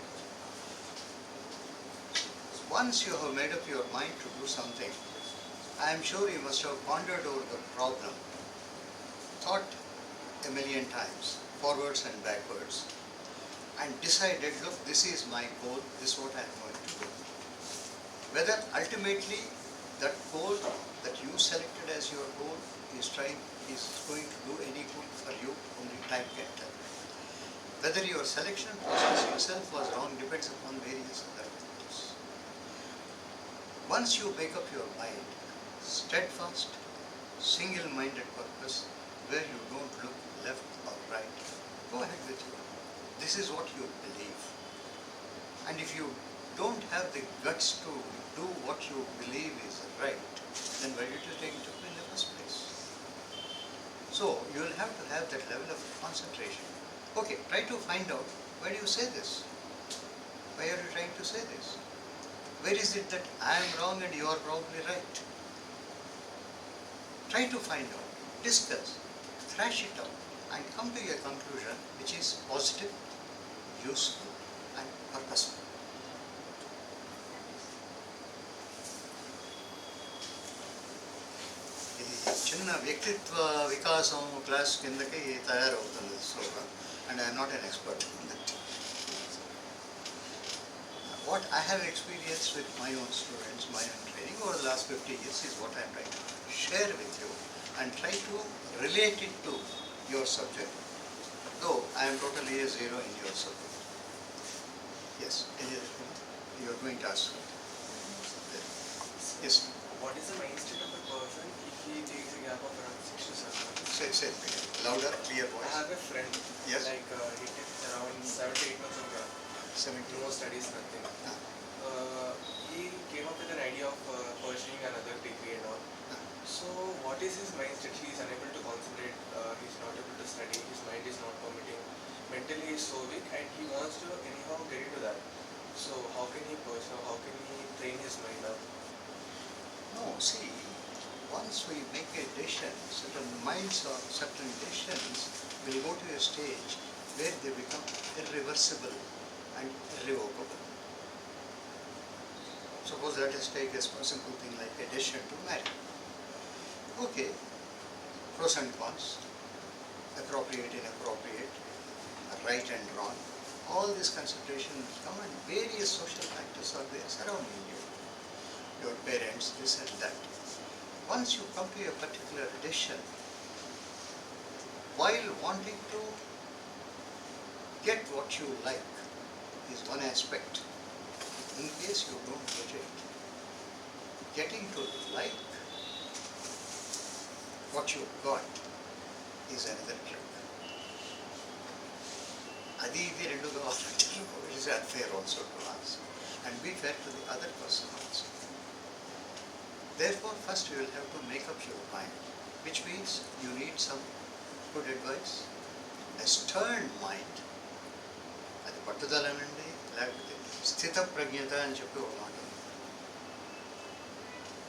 Once you have made up your mind to do something, I am sure you must have pondered over the problem, thought a million times, forwards and backwards, and decided, look, this is my goal, this is what I am going to do. Whether ultimately that goal that you selected as your goal is going to do any good for you, only time can tell. Whether your selection process yourself was wrong depends upon various other factors. Once you make up your mind, steadfast, single-minded purpose, where you don't look left or right, go ahead with it. This is what you believe. And if you don't have the guts to do what you believe is right, then why did you take it up in the first place? So you will have to have that level of concentration. Okay, try to find out, why do you say this? Why are you trying to say this? Where is it that I am wrong and you are probably right? Try to find out, discuss, thrash it out, and come to a conclusion which is positive, useful, and purposeful. ఇది చిన్న వ్యక్తిత్వ వికాసం class కిందకి తయారవుతుంది స్లోగా, and I am not an expert in that. What I have experienced with my own students, my own training over the last 50 years is what I am trying to share with you and try to relate it to your subject, though I am totally a zero in your subject. Yes, you are going to ask. Yes. What is the mindset of a person if he takes a gap of around 6 to 7 months? Say it again. Louder, clear I voice. have a friend, Yes. like he took around 7 to 8 months of gap. 70. No studies, nothing. Ah. He came up with an idea of pursuing another degree and all. Ah. So what is his mindset? He is unable to concentrate, he is not able to study, his mind is not permitting. Mentally he is so weak and he wants to anyhow get into that. So how can he pursue, how can he train his mind up? No, see, once we make a decision, certain minds or certain decisions will go to a stage where they become irreversible and irrevocable. Suppose let us take a simple thing like a decision to marry. Okay, pros and cons, appropriate, inappropriate, right and wrong, all these considerations come and various social factors are there surrounding you, your parents, this and that. Once you come to a particular decision, while wanting to get what you like is one aspect. In case you don't get it, getting to like what you got is another trick. Adi idi rendu kavalante it is unfair also to us, and be fair to the other person also. Therefore, first you will have to make up your mind, which means you need some good advice, a stern mind. అది పట్టుదలనండి, లేకపోతే స్థిత ప్రజ్ఞత అని చెప్పి ఒక మాట ఉంది.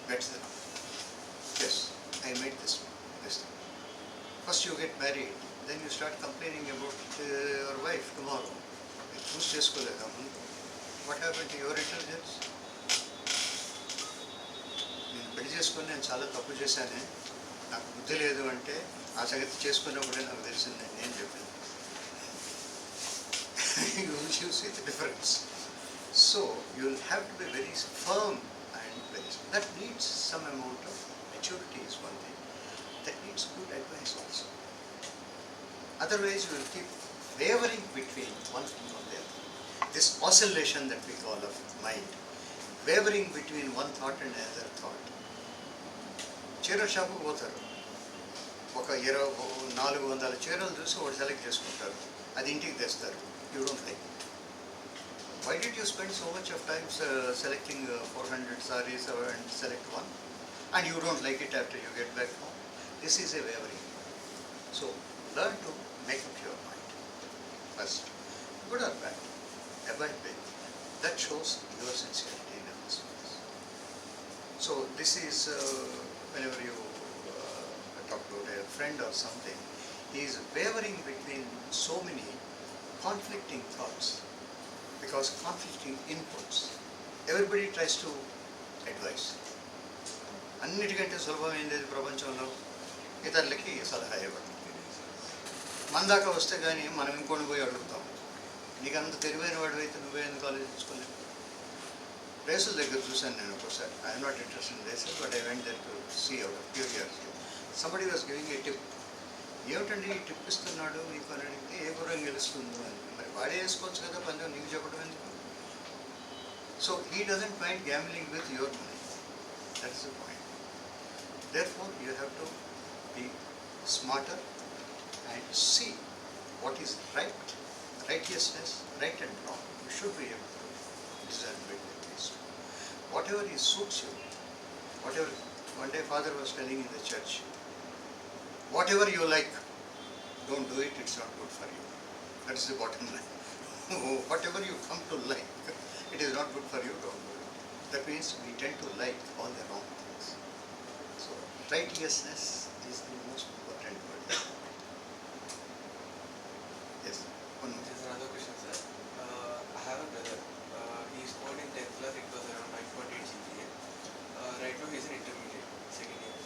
That's the yes, I made this thing. First you get married, then you start complaining about your wife tomorrow. Choose చేసుకోలేదా ముందు? What happened to your intelligence? నేను పెళ్లి చేసుకొని నేను చాలా తప్పు చేశానే, నాకు బుద్ధి లేదు అంటే ఆ సంగతి చేసుకున్నప్పుడే నాకు తెలిసిందని నేను చెప్పాను. You see the difference. So you will have to be very firm and very. That needs some amount of maturity is one thing. That needs good advice also. Otherwise you will keep wavering between one thing or the other. This oscillation that we call of mind, wavering between one thought and another thought. చీరల షాపుకు పోతారు, ఒక 400 చీరలు చూసి ఒకటి select చేసుకుంటారు, అది ఇంటికి తెస్తారు. You don't like it. Why did you spend so much of time selecting 400 sarees and select one, and you don't like it after you get back home? This is a wavering. So learn to make up your mind first, good or bad, abide by it. That shows your sincerity in a first place. So this is whenever you talk about a friend or something, he is wavering between so many conflicting thoughts, because conflicting inputs. Everybody tries to advise. అన్నిటికంటే సులభమైనది ప్రపంచంలో ఇతరులకి సలహా ఇవ్వడం. మన దాకా వస్తే కానీ మనం ఇంకొని పోయి అడుగుతాం. నీకు అంత తెలివైన వాడు అయితే నువ్వే ఎందుకు ఆలోచించుకోలేదు? రేసుల దగ్గర చూశాను నేను ఒకసారి. I'm not interested in races, but I went there to see out of curiosity. Somebody was giving a tip. ఏమిటండి ఈ టిప్ ఇస్తున్నాడు మీకు అని అడిగితే ఏ గుర్రం గెలుస్తుందో అని. మరి వాడే వేసుకోవచ్చు కదా పందెం, నీకు చెప్పడం ఎందుకు? So he doesn't mind gambling with your money. That is the point. Therefore, you have to be smarter and see what is right, righteousness, right and wrong. You should be able to discern between these two. Whatever suits you, whatever, one day Father was telling in the church, whatever you like, don't do it, it's not good for you. That is the bottom line. Whatever you come to like, it is not good for you, don't do it. That means we tend to like all the wrong things. So, righteousness is the most important word. Yes, one more. There's another question, sir. I have a brother. He scored in 10th class, it was around 9.8 GPA. Right now he's in intermediate, second year.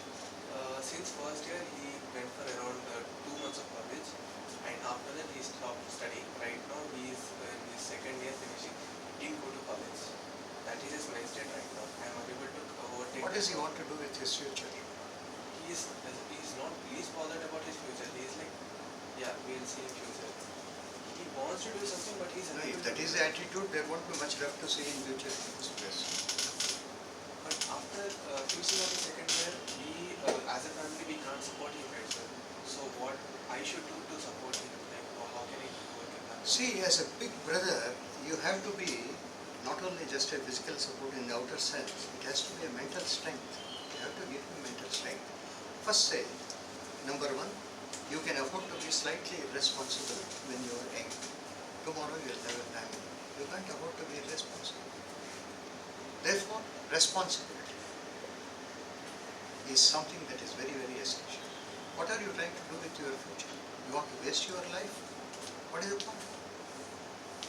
Since first year he went for around 2 months of college, and after that he stopped studying. Right now he is in his second year finishing. He didn't go to college. That is his mindset right now. I am unable to overtake. What does he want to do with his future? He is not least bothered about his future. He is like, yeah, we'll see in future. He wants to do something, but he's No, unable if to. that is the attitude, there won't be much left to see in future in this place. But after finishing of the second year, we as a family we can't support him, right, sir? So what I should do to support him? Like, how can I work in that? See, as a big brother, you have to be not only just a physical support in the outer sense, it has to be a mental strength. You have to give him mental strength. First say, number one, you can afford to be slightly irresponsible when you are young. Tomorrow you will have a family. You can't afford to be irresponsible. Therefore, responsibility is something that is very, very essential. What are you trying to do with your future? You want to waste your life? What is the point?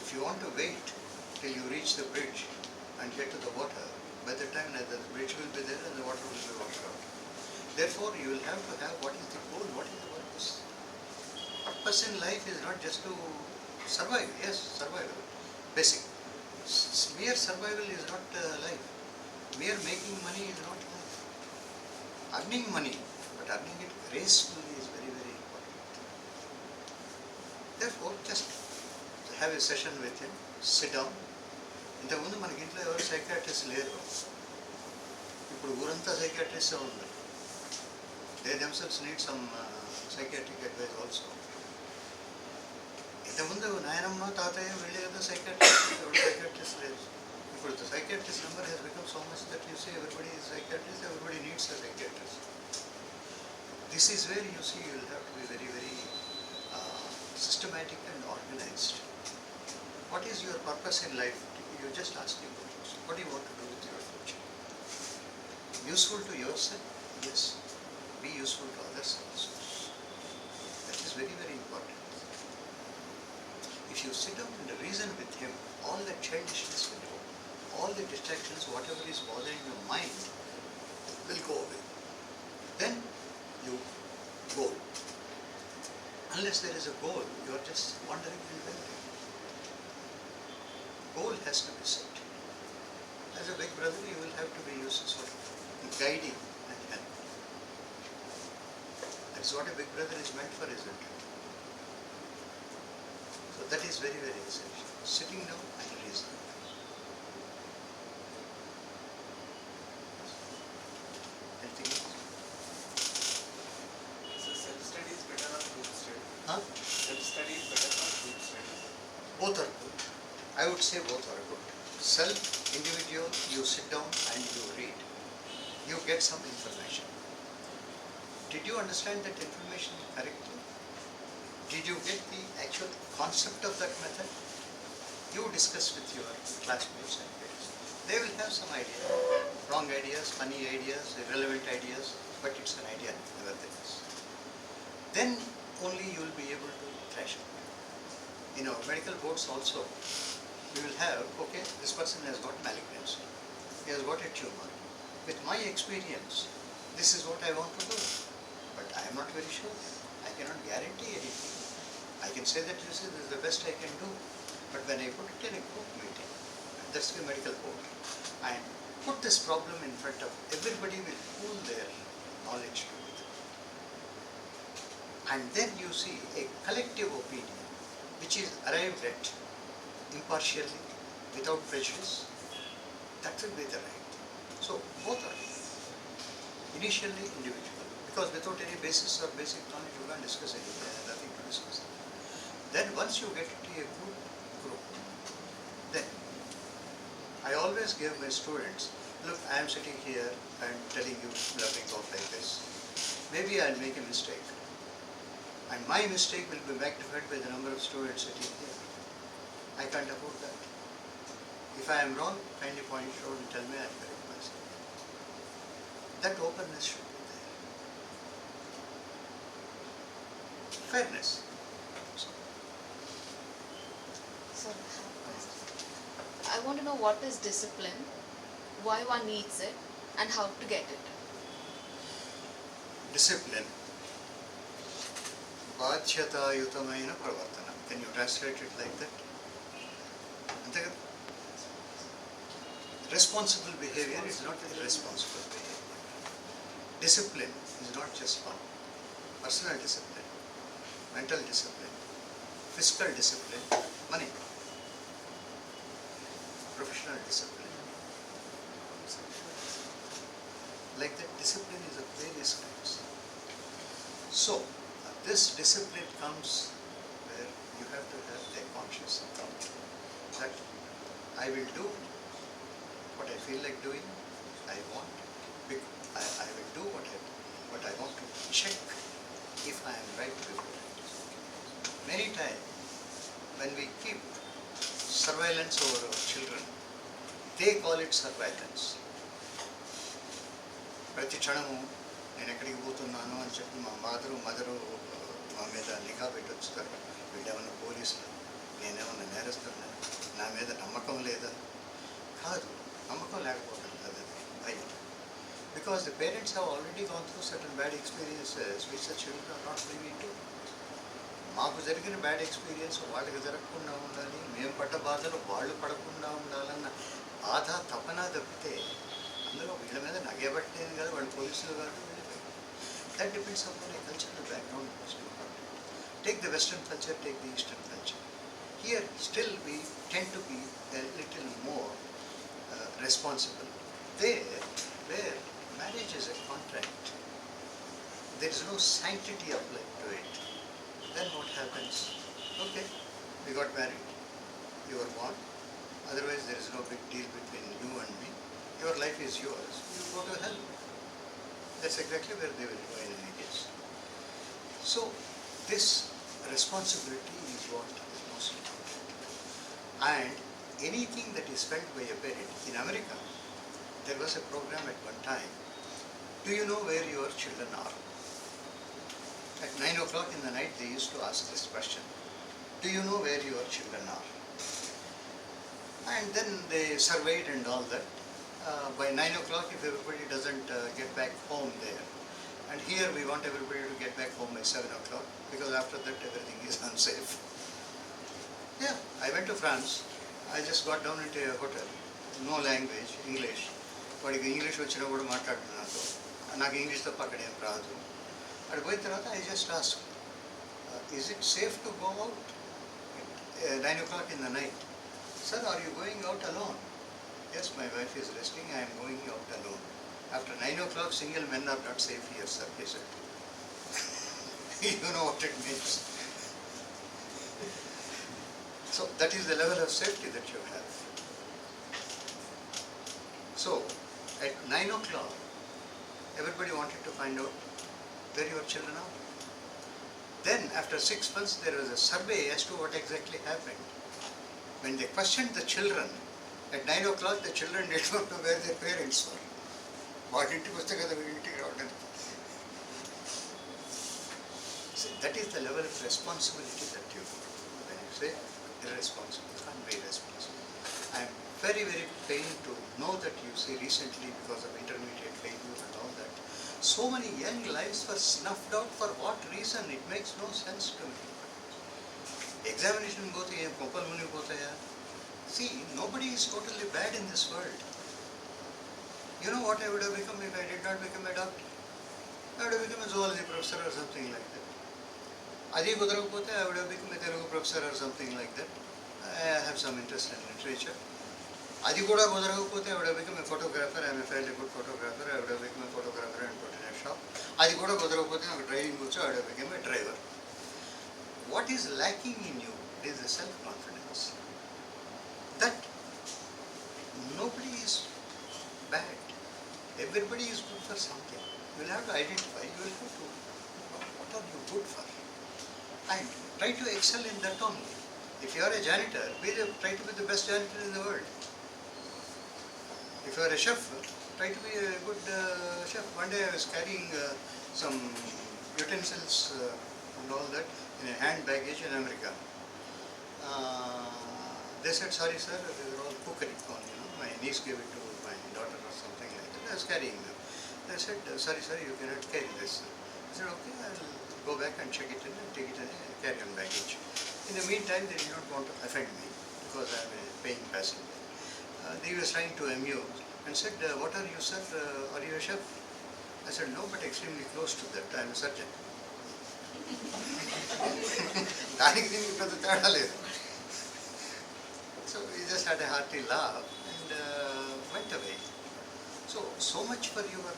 If you want to wait till you reach the bridge and get to the water, by the time the bridge will be there and the water will be washed out. Therefore, you will have to have what is the goal, what is the purpose. Purpose in life is not just to survive. Yes, survival, basic. Mere survival is not life. Mere making money is not life. Earning money, but earning it gracefully is very, very important. Therefore, just have a session with him, sit down. ఇంతకుముందు మనకి ఇంట్లో ఎవరు psychiatrist లేరు. ఇప్పుడు ఊరంతా psychiatrist ఉంది. They themselves need some psychiatric advice also. ఇంతకుముందు నాయనమ్మ తాతయ్య వెళ్ళే కదా సైకాట్రిస్ట్, ఎవరు సైకాట్రిస్ట్ లేదు. ఇప్పుడు the psychiatrist number has become so much that you see everybody is psychiatrist, everybody needs a psychiatrist. This is where you see you will have to be very, very systematic and organized. What is your purpose in life? You just ask him, what do you want to do with your future? Useful to yourself? Yes. Be useful to others also. That is very, very important. If you sit down and reason with him, all the childishness will go. All the distractions, whatever is bothering your mind, will go away. Then you go. Unless there is a goal, you are just wandering in the wind. Goal has to be set. As a big brother, you will have to be used sort of guiding and helping. That's what a big brother is meant for, isn't it? So that is very, very essential. Sitting down and reasoning. Anything else? So self-study is better or group study? Huh? Self-study is better or group study? Both are good. I would say both are good. Self, individual, you sit down and you read. You get some information. Did you understand that information correctly? Did you get the actual concept of that method? You discuss with your classmates and peers. They will have some idea. Wrong ideas, funny ideas, irrelevant ideas, but it's an idea nevertheless. Then only you will be able to thrash out. In our medical boards also, we will have, okay, this person has got malignancy. He has got a tumor. With my experience, this is what I want to do, but I am not very sure. I cannot guarantee anything. I can say that this is the best I can do, but when I put it in a group meeting, that's the medical board, and put this problem in front of everybody, will pool their knowledge together. And then you see a collective opinion which is arrived at impartially, without prejudice. That will be the right thing. So both are initially individual, because without any basis or basic knowledge you can't discuss anything, there is nothing to discuss. Then once you get into a group, then I always give my students, look, I am sitting here and telling you bluffing off like this. Maybe I'll make a mistake, and my mistake will be magnified by the number of students sitting here. I can't afford that. If I am wrong, kindly point it out and tell me I'll correct myself. That openness should be there. Fairness. So, I want to know what is discipline, why one needs it, and how to get it. Discipline. బాధ్యతాయుతమైన ప్రవర్తన. Can you translate it like that? అంతే కదా? Responsible behavior is not irresponsible behavior. Discipline is not just one. Personal discipline, mental discipline, physical discipline, money, professional discipline. Like that, discipline is of various kinds. So, this discipline comes where you have to have a conscious thought that I will do what I feel like doing, I want, I will do what I want to check if I am right before it. Many times, when we keep surveillance over our children, they call it surveillance. ప్రతి క్షణము నేను ఎక్కడికి పోతున్నాను అని చెప్పి మా mother మా మీద నిఘా పెట్టొచ్చుతారు. వీళ్ళేమన్నా పోలీసులు, నేనేమన్నా నేరస్తున్నా, నా మీద నమ్మకం లేదా? కాదు, నమ్మకం లేకపోవడం కాదు, భయం. Because the parents have already gone through certain bad experiences which the children are not privy to. మాకు జరిగిన బ్యాడ్ ఎక్స్పీరియన్స్ వాళ్ళకి జరగకుండా ఉండాలి, మేము పడ్డ బాధలు వాళ్ళు పడకుండా ఉండాలన్న బాధ తపన తప్పితే అందులో వీళ్ళ మీద నగేబట్టేది కాదు, వాళ్ళు పోలీసులు కాదు. That depends upon A cultural background. Take the Western culture, take the Eastern culture. Here still we tend to be a little more responsible. There, where marriage is a contract, there is no sanctity applied to it. Then what happens? Okay, we got married, you were born, otherwise there is no big deal between you and me. Your life is yours, you go to hell. That's exactly where they will go in any case. So, this responsibility is what is most important. And anything that is felt by a parent, in America, there was a program at one time, do you know where your children are? At 9 o'clock in the night, they used to ask this question, do you know where your children are? And then they surveyed and all that. By 9 o'clock, if everybody doesn't get back home there, and here we want everybody to get back home by 7 o'clock, because after that everything is unsafe. Yeah, I went to France. I just got down into a hotel. No language, English. వాడికి English వచ్చినా కూడా మాట్లాడుతున్నాను, నాకు English తప్ప అక్కడ ఏం రాదు. అక్కడ పోయిన తర్వాత I just asked, is it safe to go out at 9 o'clock in the night? Sir, are you going out alone? Yes, my wife is resting, I am going out alone. After 9 o'clock, single men are not safe here, sir, he said. You know what it means. So, that is the level of safety that you have. So, at 9 o'clock, everybody wanted to find out where your children are. Then, after 6 months, there was a survey as to what exactly happened. When they questioned the children, at 9 o'clock, the children did not know where their parents were. వాడింటికి వస్తే కదా వీడింటికి రావడానికి. So that is the level of responsibility that you do. When you say irresponsible, you can't be irresponsible. I am very, very pained to know that you see recently, because of intermediate failure and all that, So many young lives were snuffed out. For what reason? It makes no sense to me. Examination both hai, kopal muni both hai. See, nobody is totally bad in this world. You know what I would have become if I did not become a doctor? I would have become a zoology professor or something like that. Adi kudarapothe, I would have become a Telugu professor or something like that. I have some interest in literature. Adi kuda kudarapothe, I would have become a photographer. I am a fairly good photographer. I would have become a photographer and put in a shop. Adi kuda kudarapothe, I am driving also, I would have become a driver. What is lacking in you is the self-confidence. That nobody is bad. Everybody is good for something. You will have to identify, you will have to know what are you good for. And try to excel in that only. If you are a janitor, try to be the best janitor in the world. If you are a chef, try to be a good chef. One day I was carrying some utensils and all that in a hand baggage in America. They said, sorry sir, they were all cookery corn, my niece gave it to my daughter or something like that. I was carrying them. They said, sorry sir, you cannot carry this. I said, okay, I'll go back and check it in and take it in a carry-on baggage. In the meantime, they did not want to offend me because I am a paying passenger. They were trying to amuse and said, what are you sir, are you a chef? I said, no, but extremely close to that, I am a surgeon. So we just had a hearty laugh and went away. So much for your,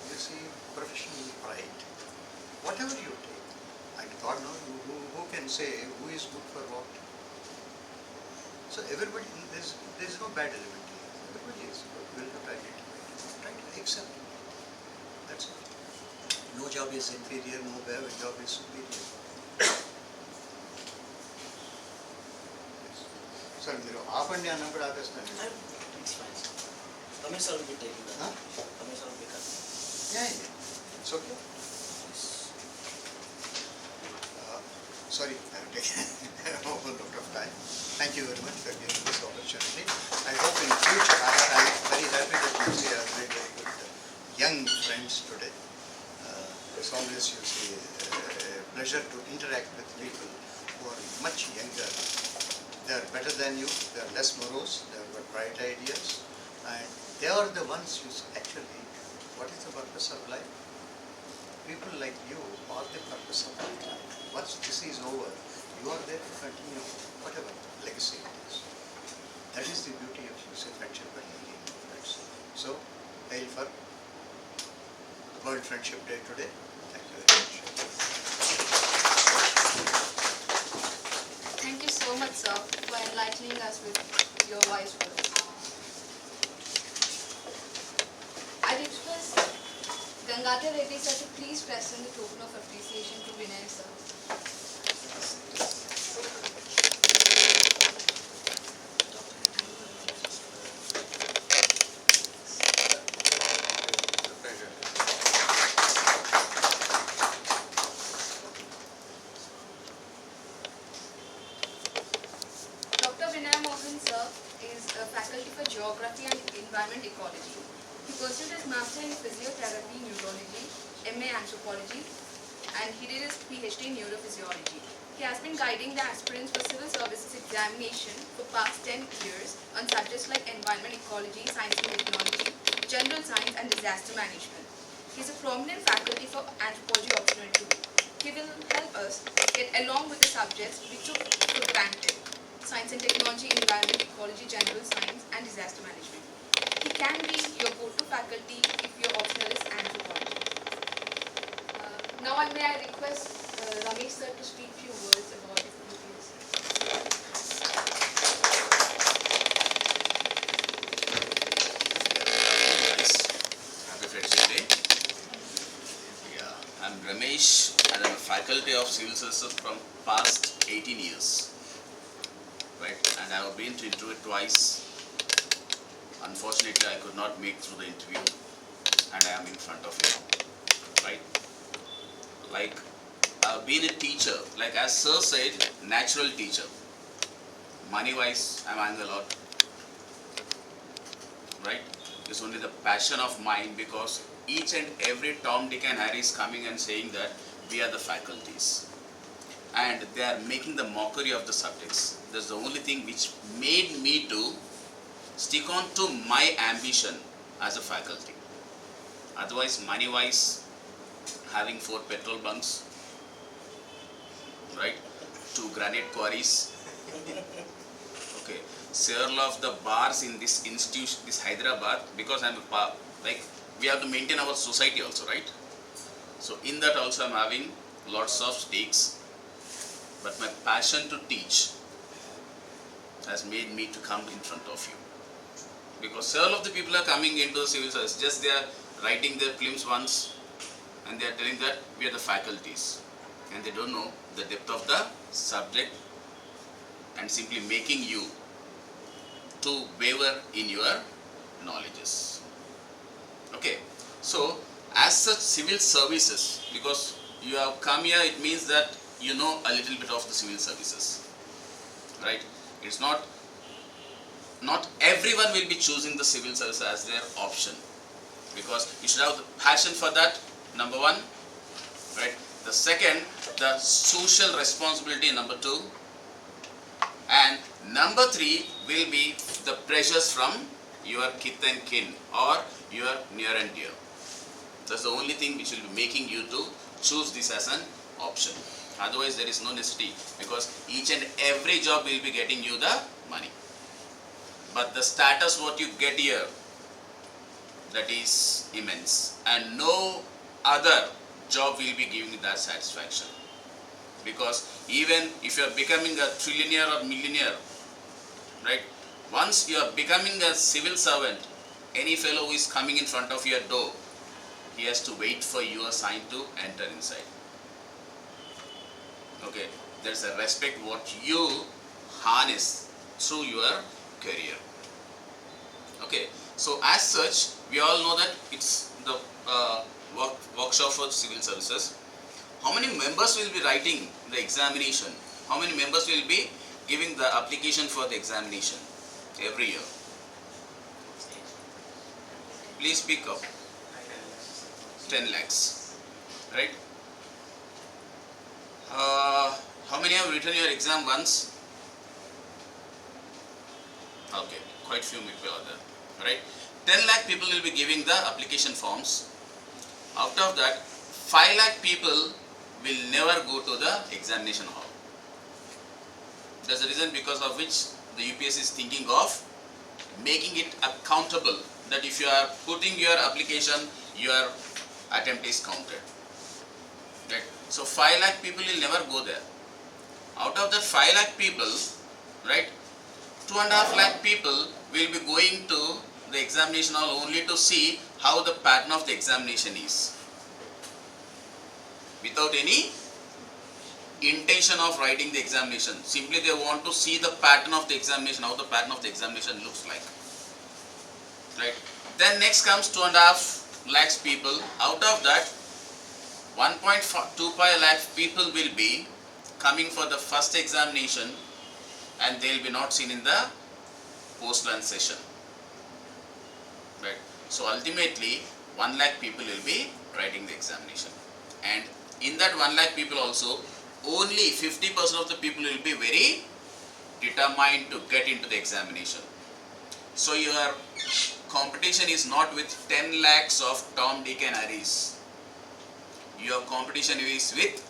you see, professional pride. Whatever you take, and God knows who can say who is good for what. So everybody, there is no bad element here. Everybody is good. We will have to identify it. Try to accept it. That's all. No job is inferior, no job is superior. Sir, మీరు ఆపండి అన్నప్పుడు ఆపేస్తాను. It's fine. Comments will be taken. Comments will be cut. Yeah, it's okay. Sorry, I have taken a whole lot of time. Thank you very much for giving this opportunity. I hope in future, I am very happy that you see our very, very good young friends today. It's always, you see, a pleasure to interact with people who are much younger. They are better than you, they are less morose, they have got bright ideas, and they are the ones who actually, what is the purpose of life? People like you are the purpose of life. Once this is over, you are there to continue whatever legacy it is. That is the beauty of friendship and meeting friends. So, hail for World Friendship Day today. Thank you very much. Thank you so much, sir, for enlightening us with your wise words. I request Gangadhar Reddy sir to please present the token of appreciation to Vinay sir. Faculty for Geography and Environment Ecology. He pursued his Master in Physiotherapy, Neurology, MA Anthropology, and he did his PhD in Neurophysiology. He has been guiding the aspirants for Civil Services Examination for past 10 years on subjects like Environment Ecology, Science and Technology, General Science and Disaster Management. He is a prominent faculty for Anthropology Optional 2. He will help us get along with the subjects we took for granted: Science and Technology, Environment, Ecology, General Science and Disaster Management. He can be your go-to faculty if your optional is Anthropology. Now may I request Ramesh sir to speak few words about UPSC. Nice. Happy Friendship Day. Yeah, I'm Ramesh and I'm a faculty of Civil Services from past 18 years. Right, and I have been to interview twice. Unfortunately, I could not make through the interview, and I am in front of you now. Right, like I've been a teacher, like as Sir said, natural teacher. Money-wise, I'm earning a lot. Right, it's only the passion of mine because each and every Tom, Dick and Harry is coming and saying that we are the faculties. And they are making the mockery of the subjects. That's the only thing which made me to stick on to my ambition as a faculty. Otherwise, money-wise, having 4 petrol bunks, right, 2 granite quarries, okay, several of the bars in this institution, this Hyderabad, because I'm a like we have to maintain our society also, right? So in that also I'm having lots of stakes, but my passion to teach has made me to come in front of you. Because several of the people are coming into the civil service, just they are writing their prelims once and they are telling that we are the faculties, and they don't know the depth of the subject and simply making you to waver in your knowledges. Okay, so as such civil services, because you have come here, it means that you know a little bit of the civil services, right? It's not everyone will be choosing the civil service as their option, because you should have the passion for that, number one, right? The second, the social responsibility, number 2, and number 3 will be the pressures from your kith and kin or your near and dear. That's the only thing which will be making you to choose this as an option. Otherwise there is no necessity, because each and every job will be getting you the money. But the status what you get here, that is immense, and no other job will be giving you that satisfaction. Because even if you are becoming a trillionaire or millionaire, right, once you are becoming a civil servant, any fellow who is coming in front of your door, he has to wait for your sign to enter inside. Okay, there's a respect what you harness through your career. Okay, so as such, we all know that it's the workshop for civil services. How many members will be writing the examination? How many members will be giving the application for the examination every year? Please speak up. 10 lakhs, right? How many have written your exam once? Okay, quite few people are there, right? 10 lakh people will be giving the application forms. Out of that, 5 lakh people will never go to the examination hall. That's the reason because of which the UPSC is thinking of making it accountable, that if you are putting your application, your attempt is counted. Right? So 5 lakh people will never go there. Out of that 5 lakh people, right, 2.5 lakh people will be going to the examination hall only to see how the pattern of the examination is, without any intention of writing the examination. Simply they want to see the pattern of the examination, how the pattern of the examination looks like. Right? Then next comes 2.5 lakhs people. Out of that, 1.25 lakh people will be coming for the first examination, and they will be not seen in the post-lunch session. Right? So ultimately 1 lakh people will be writing the examination, and in that 1 lakh people also, only 50% of the people will be very determined to get into the examination. So your competition is not with 10 lakhs of Tom, Dick and Harrys. Your competition is with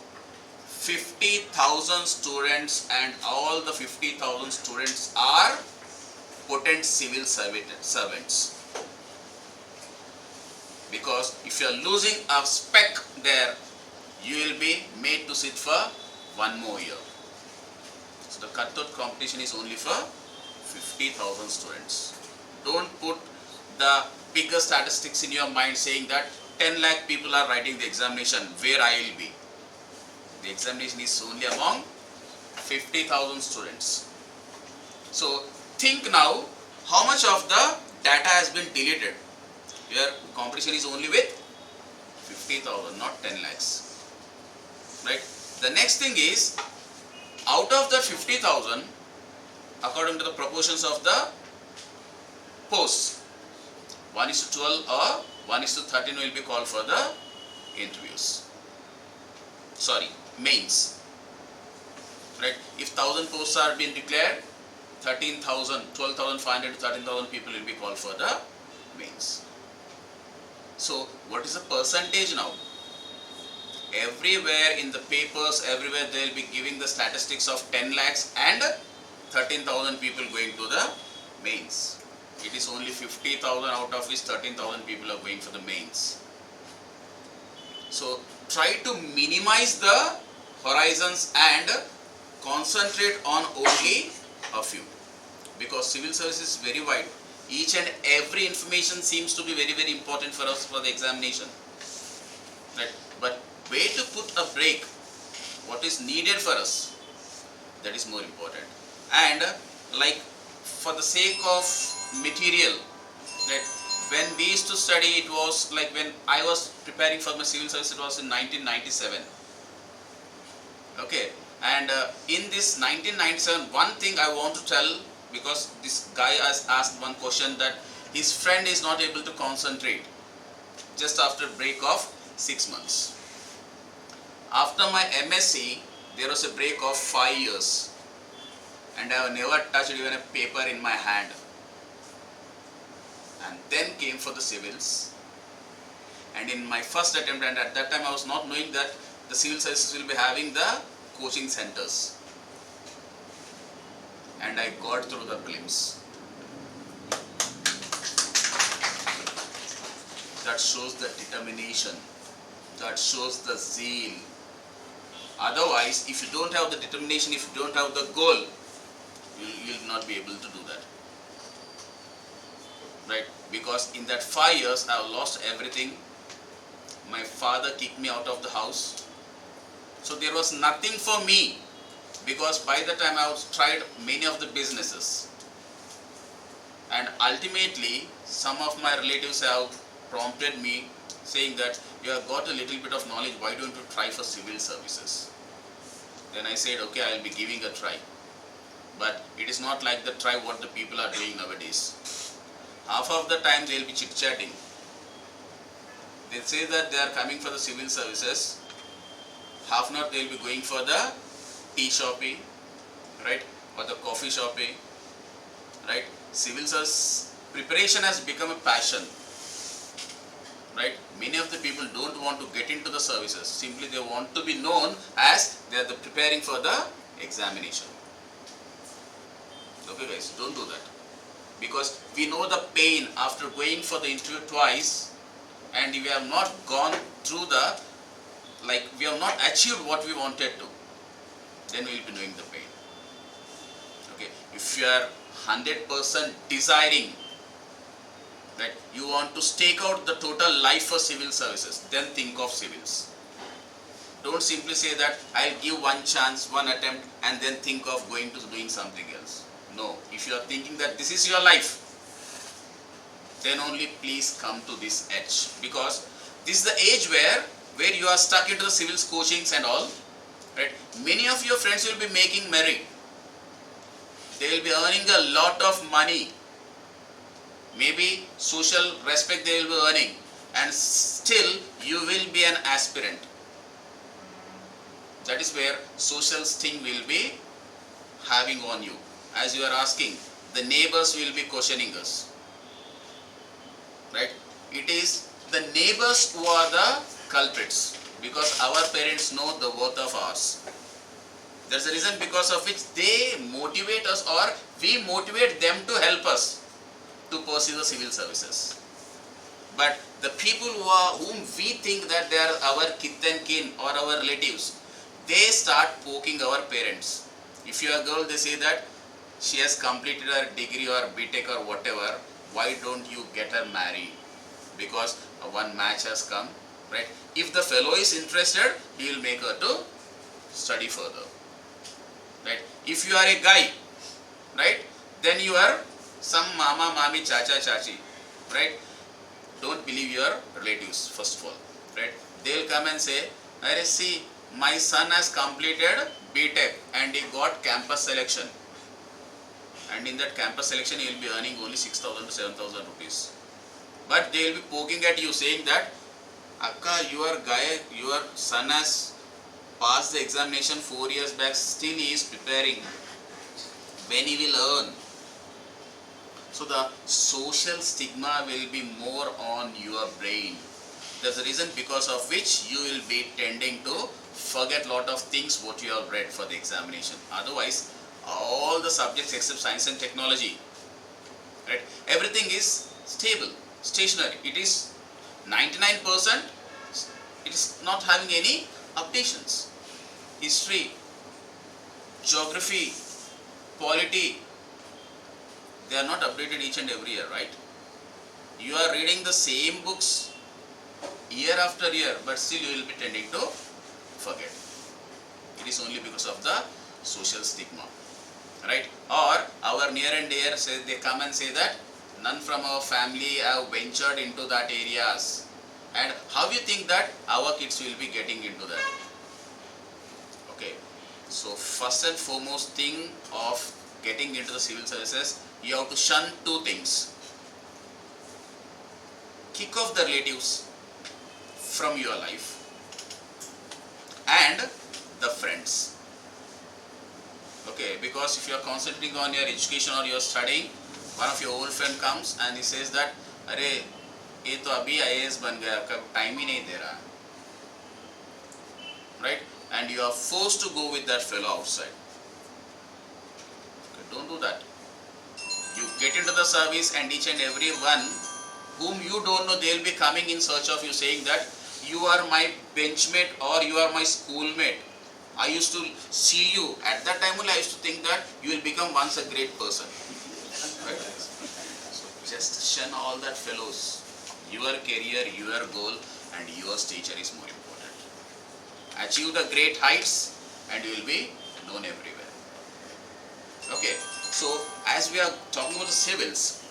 50,000 students, and all the 50,000 students are potent civil servants. Because if you are losing a speck there, you will be made to sit for 1 more year. So the cutthroat competition is only for 50,000 students. Don't put the bigger statistics in your mind saying that 10 lakh people are writing the examination, where I will be. The examination is only among 50,000 students. So think now, how much of the data has been deleted? Your competition is only with 50,000, not 10 lakhs. Right? The next thing is, out of the 50,000, according to the proportions of the posts, 1:12 or 1:13 will be called for the interviews. Sorry, mains. Right? If 1,000 posts are being declared, 12,500 to 13,000 people will be called for the mains. So what is the percentage now? Everywhere in the papers, everywhere they will be giving the statistics of 10 lakhs and 13,000 people going to the mains. It is only 50,000 out of which 13,000 people are going for the mains. So try to minimize the horizons and concentrate on only a few, because civil service is very wide. Each and every information seems to be very, very important for us for the examination. Right? But where to put a break, what is needed for us, that is more important. And like for the sake of material, that when we used to study, it was like when I was preparing for my civil service, it was in 1997. Okay, and in this 1997, one thing I want to tell, because this guy has asked one question that his friend is not able to concentrate just after a break of 6 months. After my MSc, there was a break of 5 years and I have never touched even a paper in my hand. And then came for the civils, and in my first attempt, and at that time I was not knowing that the civil services will be having the coaching centers, and I got through the prelims. That shows the determination, that shows the zeal. Otherwise, if you don't have the determination, if you don't have the goal, you will not be able to do that. Right? Because in that 5 years, I have lost everything. My father kicked me out of the house. So there was nothing for me, because by the time I have tried many of the businesses. And ultimately, some of my relatives have prompted me, saying that you have got a little bit of knowledge, why don't you try for civil services? Then I said, okay, I will be giving a try. But it is not like the try what the people are doing nowadays. Half of the time they will be chit-chatting. They say that they are coming for the civil services. Half an hour they will be going for the tea shopping, right, or the coffee shopping, right. Civil service preparation has become a passion, right. Many of the people don't want to get into the services. Simply they want to be known as they are preparing for the examination. Okay guys, don't do that. Because we know the pain after going for the interview twice, and we have not gone through the, like we have not achieved what we wanted to, then we will be knowing the pain. Okay, if you are 100% desiring that you want to stake out the total life for civil services, then think of civils. Don't simply say that I'll give one chance, one attempt, and then think of going to doing something else. No, if you are thinking that this is your life, then only please come to this edge, because this is the age where you are stuck into the civils coachings and all, right. Many of your friends will be making merry. They will be earning a lot of money. Maybe social respect they will be earning, and still you will be an aspirant. That is where social sting will be having on you. As you are asking, the neighbors will be questioning us, right. It is the neighbors who are the culprits, because our parents know the worth of ours. There's a reason because of which they motivate us, or we motivate them to help us to pursue the civil services. But the people whom we think that they are our kith and kin or our relatives, they start poking our parents. If you are a girl, they say that she has completed her degree or BTech or whatever, why don't you get her married? Because one match has come, right. If the fellow is interested, he will make her to study further, right. If you are a guy, right, then you are some mama, mami, chacha, chachi, right. Don't believe your relatives first of all, right. They will come and say, "Arey, see, my son has completed BTech and he got campus selection, and in that campus selection he will be earning only 6,000 to 7,000 rupees. But they will be poking at you saying that, Akka, your son has passed the examination 4 years back, still he is preparing. When he will earn? So the social stigma will be more on your brain. That's the reason because of which you will be tending to forget lot of things what you have read for the examination. Otherwise, all the subjects except science and technology, right, everything is stable, stationary. It is 99%, it is not having any updations. History, geography, polity, they are not updated each and every year, right? You are reading the same books year after year, but still you will be tending to forget. It is only because of the social stigma, right? Or our near and dear say, they come and say that none from our family have ventured into that areas, and how you think that our kids will be getting into that? Okay, so first and foremost thing of getting into the civil services, you have to shun two things. Kick off the relatives from your life and the friends. Okay, because if you are concentrating on your education or your studying, one of your old friend comes and he says that, अरे ये तो अभी IAS बन गया, कब time ही नहीं दे रहा, right? And you are forced to go with that fellow outside. Okay, don't do that. You get into the service and each and every one whom you don't know, they will be coming in search of you saying that you are my benchmate or you are my schoolmate. I used to see you. At that time only I used to think that you will become once a great person. Right? So just shun all that fellows. Your career, your goal and your stature is more important. Achieve the great heights and you will be known everywhere. Okay, so as we are talking about the civils,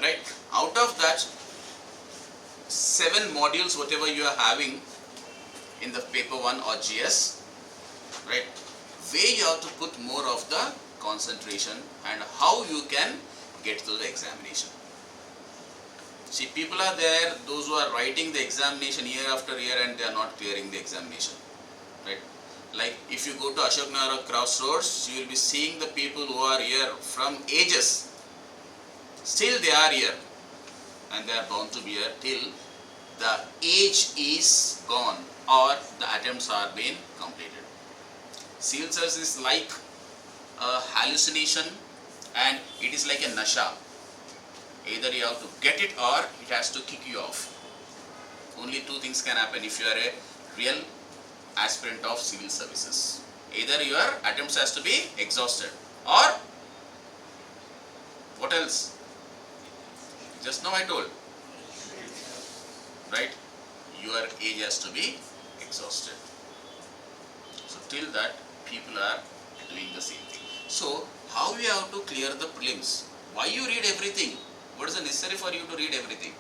right, out of that 7 modules whatever you are having in the paper 1 or GS, right, where you have to put more of the concentration and how you can get to the examination. See, people are there, those who are writing the examination year after year and they are not clearing the examination, right? Like if you go to Ashok Nagar Crossroads, you will be seeing the people who are here from ages. Still they are here and they are bound to be here till the age is gone or the attempts are being completed. Civil service is like a hallucination and it is like a nasha. Either you have to get it or it has to kick you off. Only two things can happen if you are a real aspirant of civil services. Either your attempts has to be exhausted or what else? Just now I told, right? Your age has to be exhausted. So till that people are doing the same thing. So how we have to clear the prelims? Why you read everything? What is necessary for you to read everything?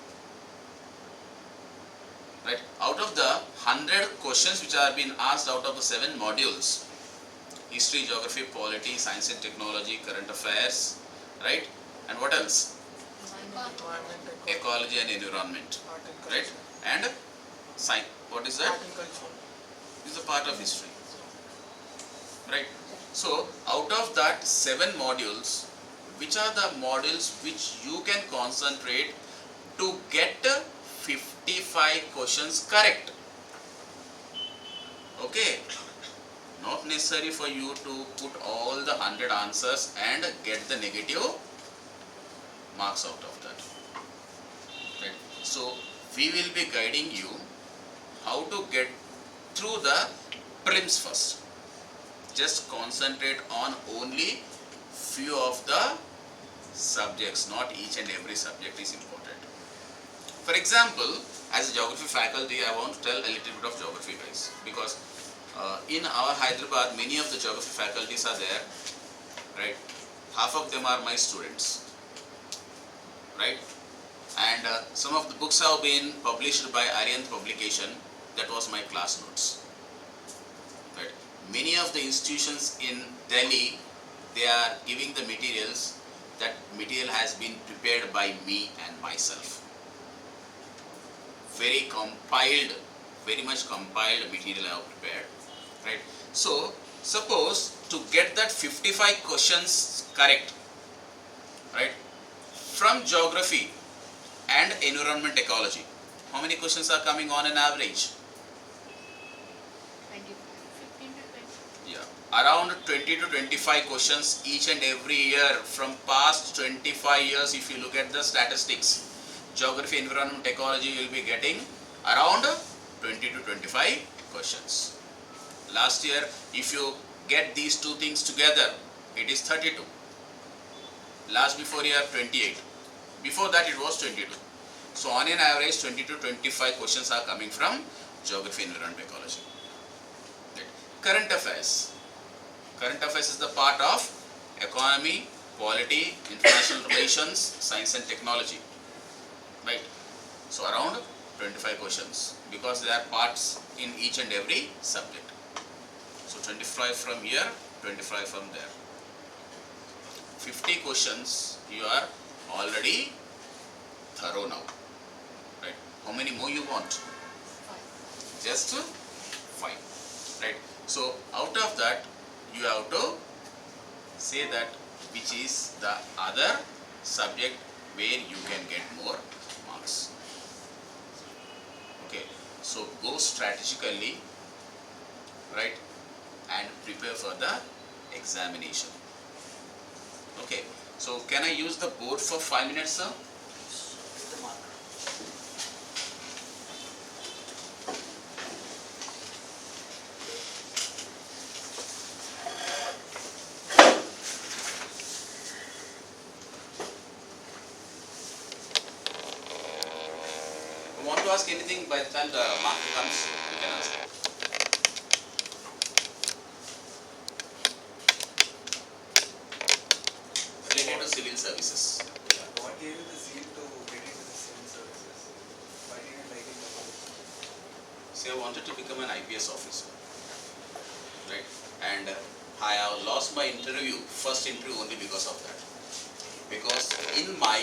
Right? Out of the 100 questions which are being asked out of the 7 modules, history, geography, polity, science and technology, current affairs, right? And what else? Ecology and environment, right? And science. What is that? This is a part of history, right? So out of that 7 modules, which are the modules which you can concentrate to get 55 questions correct? Okay, not necessary for you to put all the 100 answers and get the negative marks out of that, right? So we will be guiding you how to get through the prelims first. Just concentrate on only few of the subjects, not each and every subject is important. For example, as a geography faculty, I want to tell a little bit of geography guys, because in our Hyderabad, many of the geography faculties are there, right? Half of them are my students, right? And some of the books have been published by Aryanth publication, that was my class notes, right? Many of the institutions in Delhi, they are giving the materials, that material has been prepared by me and myself. very compiled, very much compiled material I have prepared, right? So suppose to get that 55 questions correct, right, from geography and environment ecology, how many questions are coming on an average? 25. 15 to 20. Yeah, around 20 to 25 questions each and every year from past 25 years. If you look at the statistics, geography, environment, ecology, you will be getting around 20 to 25 questions. Last year, if you get these two things together, it is 32. Last before year, 28. Before that, it was 22. So on an average, 20 to 25 questions are coming from geography, environment, ecology. Right. Current affairs. Current affairs is the part of economy, polity, international relations, science and technology. Right. So around 25 questions, because there are parts in each and every subject. So 25 from here, 25 from there. 50 questions you are already thorough now. Right. How many more you want? 5. Just 5. Right. So out of that, you have to say that which is the other subject where you can get more marks. Okay. So go strategically, right, and prepare for the examination. Okay. So can I use the board for 5 minutes, sir? Get the mark. You want to ask anything by the time the mark comes, you can ask. Related to civil services. What gave you the zeal to get into the civil services? Why did you like it the most? See, I wanted to become an IPS officer, right? And I have lost my interview, first interview only because of that. Because in my,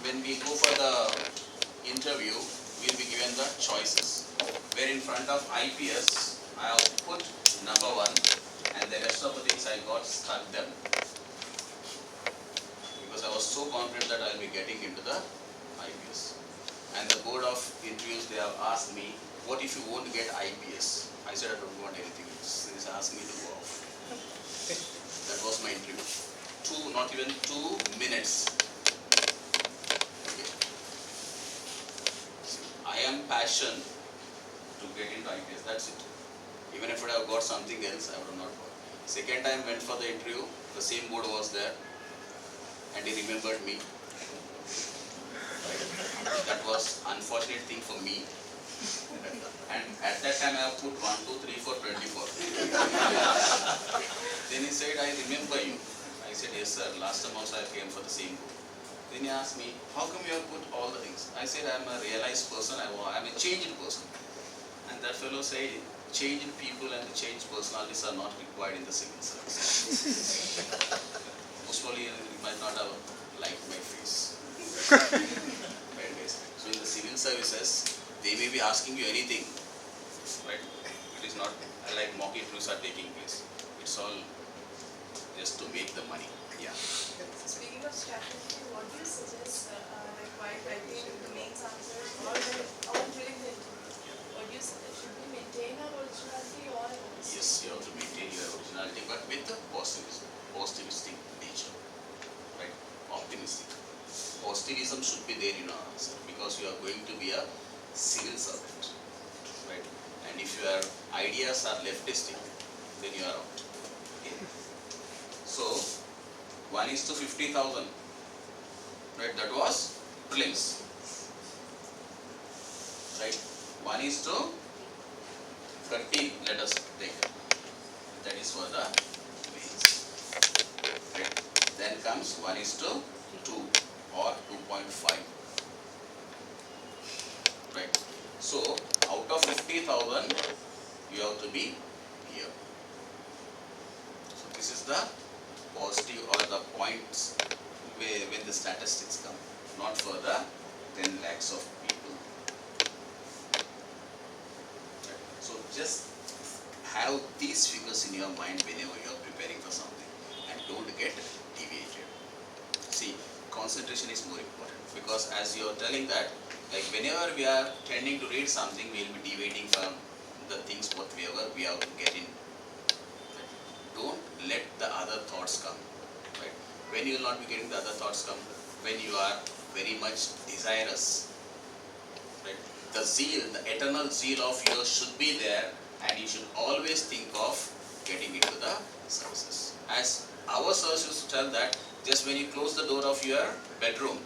when we go for the interview, we'll be given the choices. Where in front of IPS, I have put number 1, and the rest of the things I got stuck them. Because I was so confident that I will be getting into the IPS. And the board of interviews, they have asked me, what if you won't get IPS? I said I don't want anything else. They asked me to go off. That was my interview. Not even 2 minutes. Okay. I am passionate to get into IPS, that's it. Even if I would have got something else, I would have not got. Second time went for the interview, the same board was there, and he remembered me. That was unfortunate thing for me. And at that time I have put 1, 2, 3, 4, 24. Then he said, I remember you. I said, yes sir, last time also I came for the same board. Then he asked me, how come you have put all the things? I said, I am a realized person, I am a changed person. And that fellow said, changed people and the changed personalities are not required in the civil service. Most probably you might not have liked my face. So in the civil services, they may be asking you anything, right? It is not like mock interviews are taking place. It's all just to make the money. Yeah. Speaking of strategy, what do you suggest, like while writing the mains answers or during the interview? What do you suggest? Should we maintain our originality or else? Yes, you have to maintain your originality, but with the positivistic nature, right? Optimistic. Positivism should be there in our answer because you are going to be a civil servant, right? And if your ideas are leftistic, then you are out. Okay. So 1:50,000, right? That was prelims, right? 1:13, let us take. That is for the mains. Right? Then comes 1:2 or 2.5. Right? So out of 50,000, you have to be here. So this is the positive or the points when the statistics come. not for the 10 lakhs of people. So just have these figures in your mind whenever you are preparing for something and don't get deviated. See, concentration is more important because as you are telling that, like whenever we are tending to read something, we will be deviating from the things whatever we are getting. Don't let the other thoughts come. Right? When you will not be getting the other thoughts come, when you are very much desirous. Right? The zeal, the eternal zeal of yours should be there, and you should always think of getting into the services. As our sirs used to tell that, just when you close the door of your bedroom,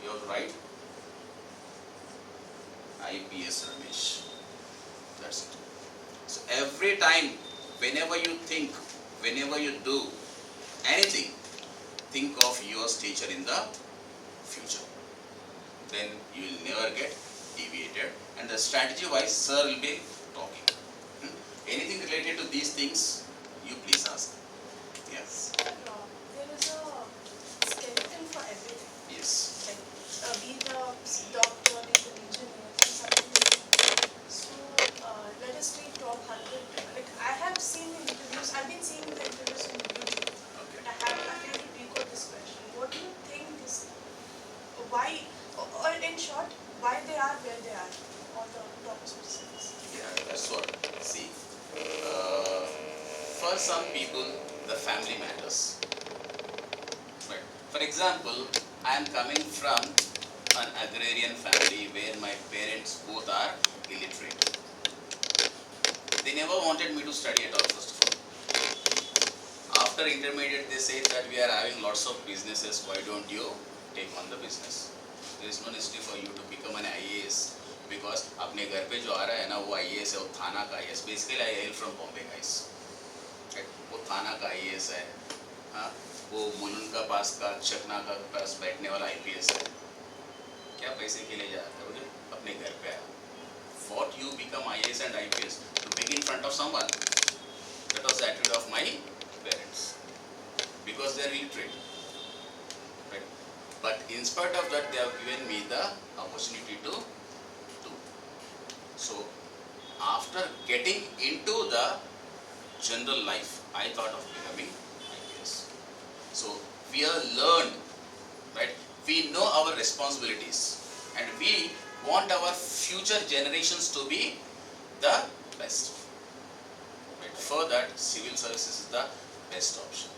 you have to write IPS Ramesh. That's it. So every time, whenever you think, whenever you do anything, think of your stature in the future. Then you will never get deviated. And the strategy wise, sir will be talking. Anything related to these things, you please ask. Yes. There is a skeleton for everything. Yes. Like, be it a doctor, be it an engineer, or something. So, let us take top 100. Like, I have seen the interviews, I've been seeing the interviews on YouTube. Okay. I have to decode this question. What do you think is, why, or in short, why they are where they are, all the top specifics? Yeah, that's what. See, for some people, the family matters. Right. For example, I am coming from an agrarian family where my parents both are illiterate. They never wanted me to study at all, first of all. After intermediate, they say that we are having lots of businesses, why don't you take on the business? There is no necessity for you to become an IAS because अपने घर पे जो आ रहा है ना वो IAS है, वो थाना का IAS. Basically I hail from Bombay, guys. वो थाना का IAS है, हाँ, वो मुलुन का पास का चकना का पास बैठने वाला IPS है. क्या पैसे के लिए जाता है? अपने घर पे आया. What you become IAS and IPS to beg in front of someone? That was the attitude of my parents because they are illiterate. Right? But in spite of that, they have given me the opportunity to do. So after getting into the general life, I thought of becoming IPS. So we are learned, right? We know our responsibilities and we want our future generations to be the best. Right? For that, civil services is the best option.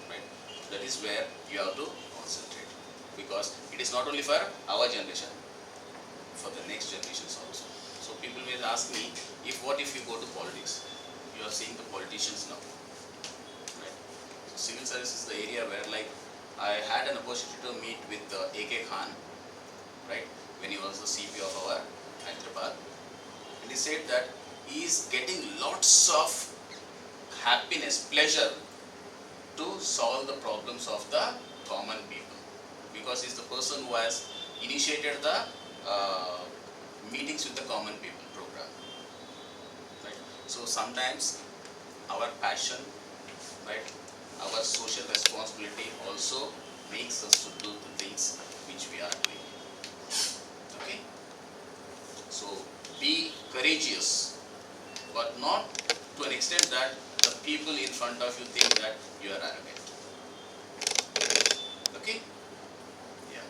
Right? That is where you have to concentrate because it is not only for our generation, for the next generations also. So people may ask me, what if you go to politics? You are seeing the politicians now. Right? So civil service is the area where, like, I had an opportunity to meet with A.K. Khan, right, when he was the CP of our Hyderabad, and he said that he is getting lots of happiness, pleasure to solve the problems of the common people because he is the person who has initiated the meetings with the common people program. Right? So sometimes our passion, right, our social responsibility also makes us to do the things which we are doing. Okay? So be courageous, but not to an extent that the people in front of you think that you are arrogant. Okay? Yeah.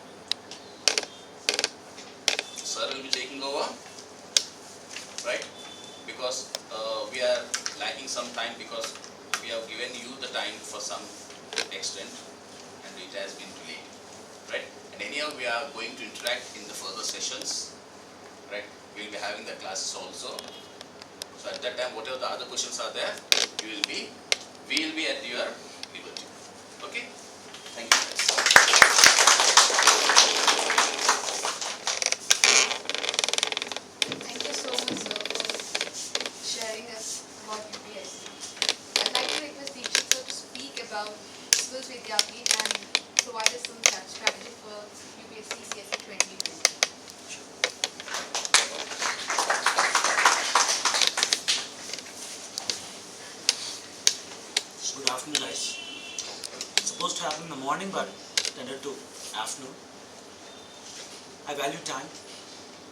Sir will be taking over, right? Because we are lacking some time because we have given you the time for some extent and it has been delayed, right? And anyhow we are going to interact in the further sessions, right? We will be having the classes also. So at that time whatever the other questions are there, we will be at your liberty. Okay? Thank you guys. Thank you so much, sir, for sharing us about UPSC. I'd like to request Deekshit sir to speak about CIVILS VIDYAPEETH and provide us some strategy for UPSC CSE 2020. Good afternoon, guys. It's supposed to happen in the morning, but tended to afternoon. I value time.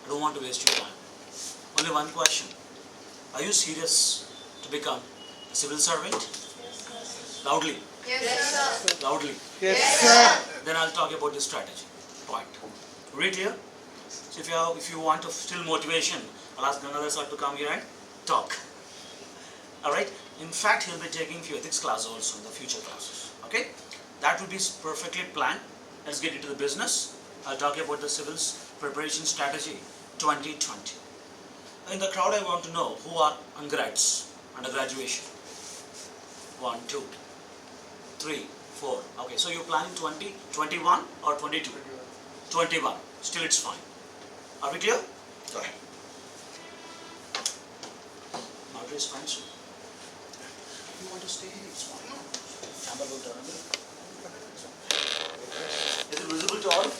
I don't want to waste your time. Only one question. Are you serious to become a civil servant? Loudly. Yes, sir. Loudly. Yes, sir. Then I'll talk about the strategy. Point. Read here. So if you want to still motivation, I'll ask Gangadhar sir to come here and talk. Alright? In fact, he'll be taking few ethics classes also in the future classes. Okay? That will be perfectly planned. Let's get into the business. I'll talk about the civils preparation strategy 2020. In the crowd, I want to know who are undergrads, undergraduation. 1, 2, 3, 4. Okay, so you're planning 20, 21 or 22? 21. Still it's fine. Are we clear? Go ahead. Margaret is fine, sir. You want to stay here? It's fine. Camera will turn on. Is it visible to all?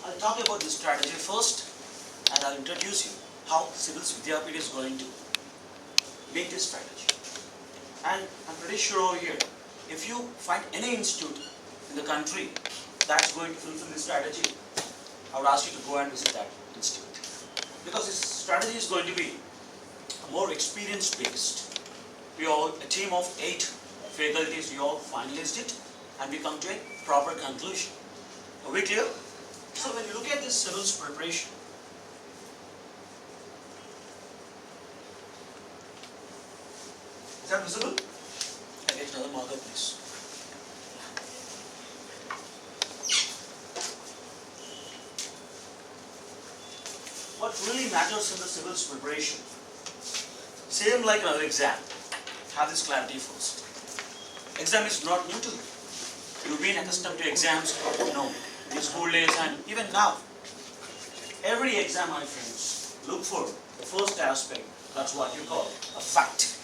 I'll talk about this strategy first and I'll introduce you how CIVILS Vidyapeeth is going to make this strategy. And I'm pretty sure over here, if you find any institute in the country that's going to fulfill this strategy, I would ask you to go and visit that institute. Because this strategy is going to be more experience based. We all, a team of 8 faculties, we all finalized it and we come to a proper conclusion. Are we clear? So when you look at this civils preparation, is that visible? Can I get another marker, please? What really matters in the civils preparation, same like another exam, have this clarity first. Exam is not new to you. You've been accustomed to exams, in your school days and even now. Every exam, my friends, look for the first aspect, that's what you call a fact.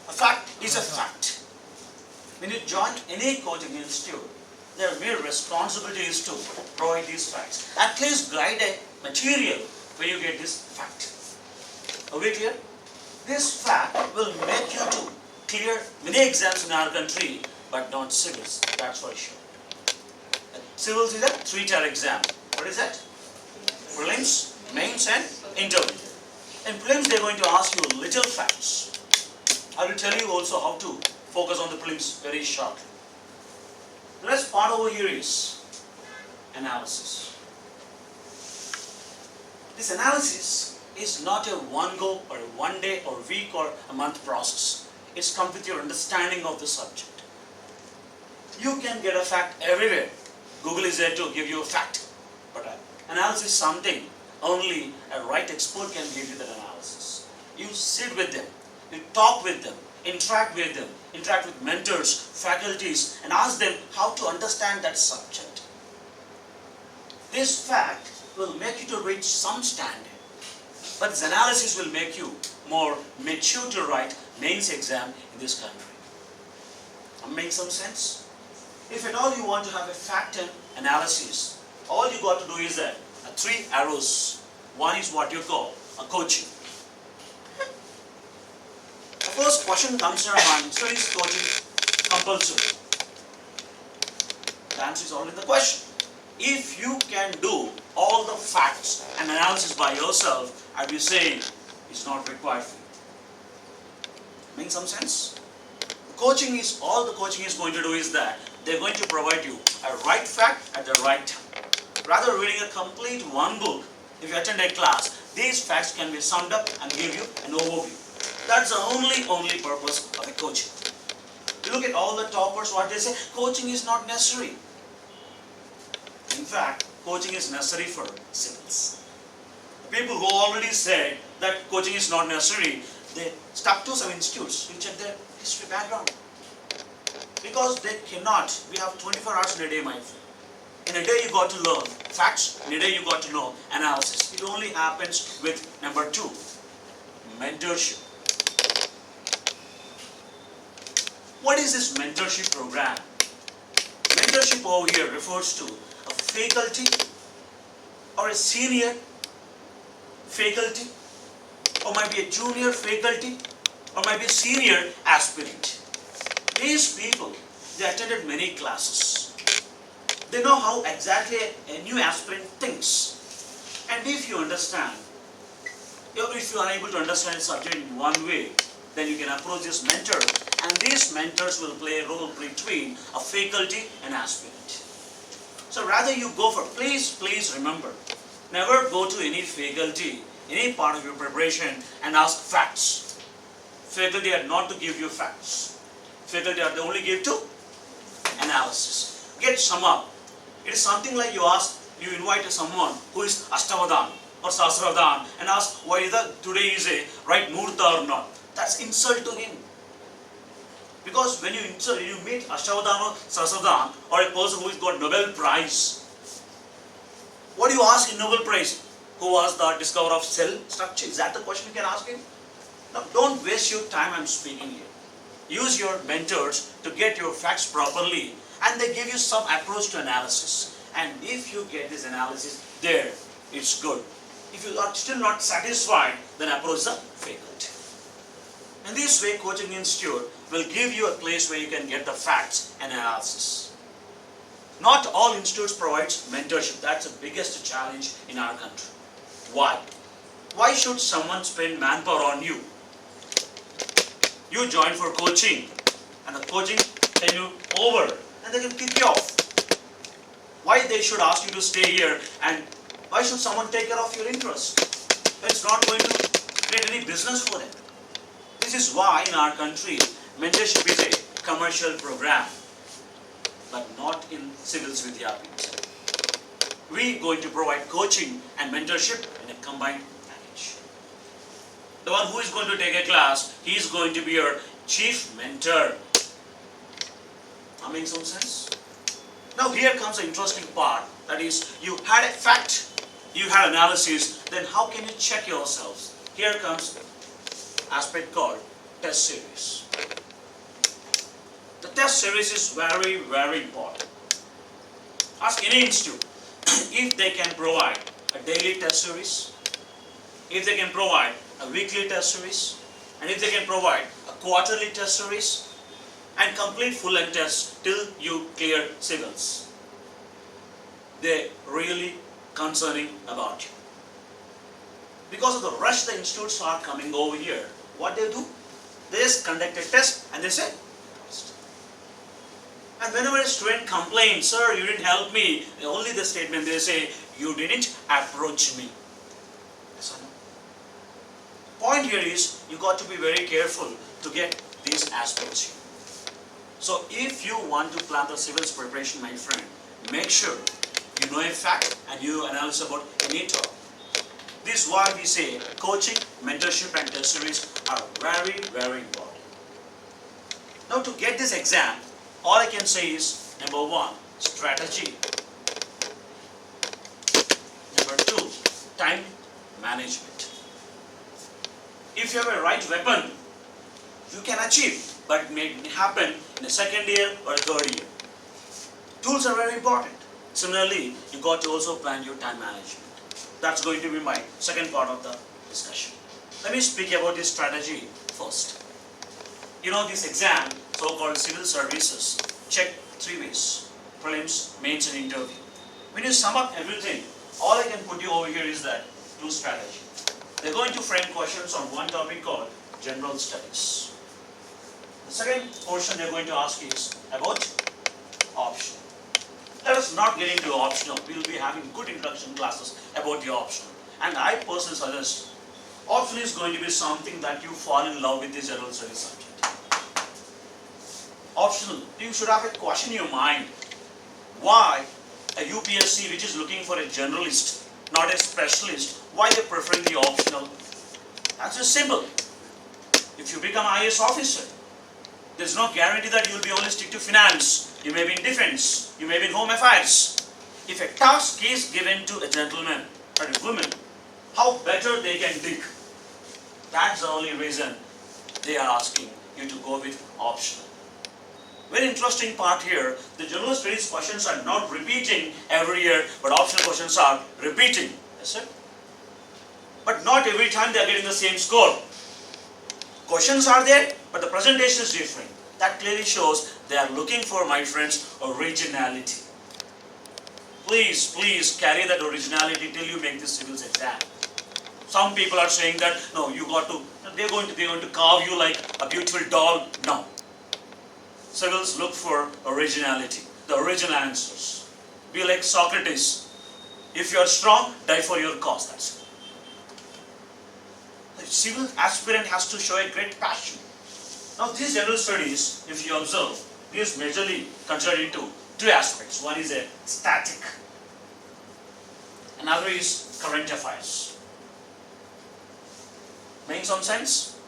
A fact is a fact. When you join any coaching institute, their mere responsibility is to provide these facts. At least guide a material where you get this fact. Are we clear? This fact will make you to clear many exams in our country, but not civils, that's for sure. Civils is a 3-tier exam. What is that? Prelims, mains and interview. In prelims they are going to ask you little facts. I will tell you also how to focus on the prelims very shortly. The next part over here is analysis. This analysis is not a one go or a one day or week or a month process. It's come with your understanding of the subject. You can get a fact everywhere. Google is there to give you a fact. But analysis is something only a right expert can give you that analysis. You sit with them, you talk with them, interact with them, interact with mentors, faculties, and ask them how to understand that subject. This fact will make you to reach some standard. But this analysis will make you more mature to write mains exam in this country. Make some sense? If at all you want to have a fact and analysis, all you got to do is that 3 arrows. One is what you call a coaching. The first question comes to your mind, so is coaching compulsory? The answer is all in the question. If you can do all the facts and analysis by yourself, I'd be saying it's not required for you. Make some sense? Coaching is, all the coaching is going to do is that they're going to provide you a right fact at the right time. Rather reading a complete one book, if you attend a class, these facts can be summed up and give you an overview. That's the only purpose of a coaching. You look at all the toppers, what they say, coaching is not necessary. In fact, coaching is necessary for civils. The people who already said that coaching is not necessary, they stuck to some institutes. You check their history background. Because they cannot, we have 24 hours in a day, my friend. In a day you got to learn facts, in a day you got to know analysis. It only happens with number 2, mentorship. What is this mentorship program? Mentorship over here refers to a faculty or a senior faculty, or might be a junior faculty, or might be a senior aspirant. These people, they attended many classes. They know how exactly a new aspirant thinks. And if you understand, if you are able to understand a subject in one way, then you can approach this mentor, and these mentors will play a role between a faculty and aspirant. So rather you go for, please remember, never go to any faculty, any part of your preparation and ask facts. Faculty are not to give you facts. Faculty are to only give to analysis. Get sum up. It is something like you invite someone who is Ashtavadan or Sahasravadan and ask whether today is a right Murta or not. That's insult to him. Because when you meet Ashtavadan or Sahasravadan or a person who has got Nobel Prize, what do you ask in Nobel Prize? Who was the discoverer of cell structure? Is that the question you can ask him? Now, don't waste your time. I'm speaking here. Use your mentors to get your facts properly, and they give you some approach to analysis. And if you get this analysis there, it's good. If you are still not satisfied, then approach the faculty. In this way, coaching institute will give you a place where you can get the facts and analysis. Not all institutes provide mentorship. That's the biggest challenge in our country. Why? Why should someone spend manpower on you? You join for coaching, and the coaching then you over, and they can kick you off. Why they should ask you to stay here, and why should someone take care of your interest? It's not going to create any business for them. This is why in our country, mentorship is a commercial program, but not in CIVILS Vidyapeeth. We are going to provide coaching and mentorship in a combined package. The one who is going to take a class, he is going to be your chief mentor. Am I making some sense? Now here comes the interesting part, that is, you had a fact, you had analysis, then how can you check yourselves? Here comes aspect called test series. The test series is very, very important. Ask any institute if they can provide a daily test series, if they can provide a weekly test series, and if they can provide a quarterly test series, and complete full length tests till you clear civils. They're really concerning about you. Because of the rush the institutes are coming over here, what they do? They just conduct a test and they say, and whenever a student complains, sir, you didn't help me, only the statement they say, you didn't approach me. Yes or no? Point here is, you got to be very careful to get these aspects here. So if you want to plan the civils preparation, my friend, make sure you know a fact and you analyze about any topic. This is why we say coaching, mentorship and test series are very, very important. Now to get this exam, all I can say is, number one, strategy. Number two, time management. If you have a right weapon, you can achieve, but it may happen in the second year or third year. Tools are very important. Similarly, you got to also plan your time management. That's going to be my second part of the discussion. Let me speak about this strategy first. You know, this exam, so-called civil services, check three ways: prelims, mains and interview. When you sum up everything, all I can put you over here is that two strategy. They're going to frame questions on one topic called general studies. The second portion they're going to ask is about optional. Let us not get into optional. We will be having good introduction classes about the optional. And I personally suggest optional is going to be something that you fall in love with the general studies subject. Optional, you should have a question in your mind. Why a UPSC which is looking for a generalist, not a specialist, why they preferring the optional? That's just simple. If you become IAS officer, there's no guarantee that you will be only stick to finance. You may be in defense, you may be in home affairs. If a task is given to a gentleman or a woman, how better they can dig. That's the only reason they are asking you to go with optional. Very interesting part here, the general studies questions are not repeating every year, but optional questions are repeating. Yes, sir? But not every time they are getting the same score. Questions are there, but the presentation is different. That clearly shows they are looking for, my friends, originality. Please, please carry that originality till you make this civils exam. Some people are saying that, no, you got to, they're going to carve you like a beautiful doll. No. Civils look for originality, the original answers. Be like Socrates. If you are strong, die for your cause. That's it. The civil aspirant has to show a great passion. Now these general studies, if you observe, these majorly considered into two aspects. One is a static, another is current affairs. Making some sense?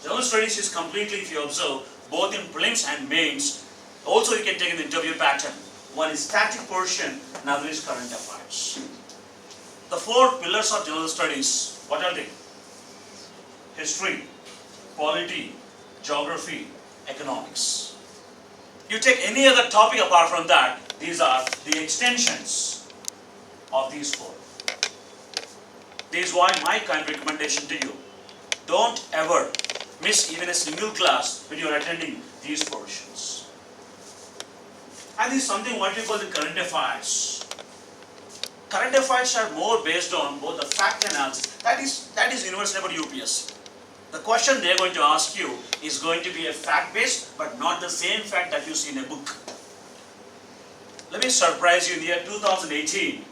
General studies is completely, if you observe, both in prelims and mains. Also you can take an interview pattern. One is static portion, another is current affairs. The four pillars of general studies, what are they? History, polity, geography, economics. You take any other topic apart from that, these are the extensions of these four. This is why my kind recommendation to you, don't ever miss even a single class when you are attending these portions. And this is something what we call the current affairs. Current affairs are more based on both the fact analysis, that is universal about UPSC. The question they are going to ask you is going to be a fact-based, but not the same fact that you see in a book. Let me surprise you, in the year 2018,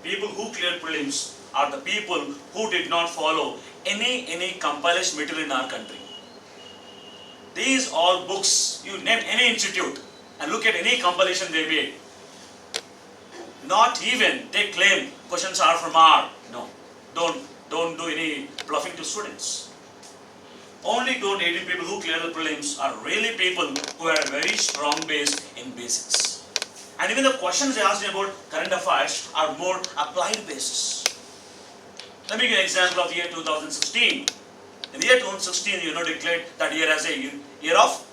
people who cleared prelims are the people who did not follow any compilation material in our country. These all books, you name any institute and look at any compilation they made. Not even they claim questions are from R. No, don't do any bluffing to students. Only 218 people who clear the prelims are really people who have a very strong base in basics. And even the questions they asked about current affairs are more applied basis. Let me give you an example of the year 2016. In the year 2016, declared that year as a year of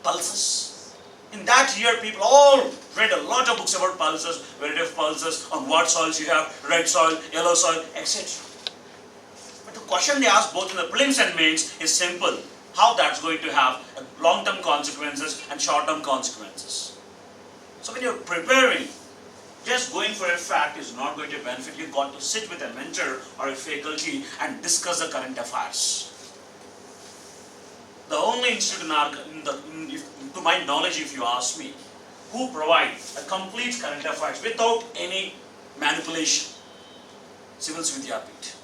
pulses. In that year, people all read a lot of books about pulses, variety of pulses, on what soils you have, red soil, yellow soil, etc. But the question they ask both in the prelims and mains is simple. How that's going to have long-term consequences and short-term consequences. So when you're preparing, just going for a fact is not going to benefit. You've got to sit with a mentor or a faculty and discuss the current affairs. The only institute to my knowledge, if you ask me, who provide a complete current affairs without any manipulation, CIVILS VIDYAPEETH.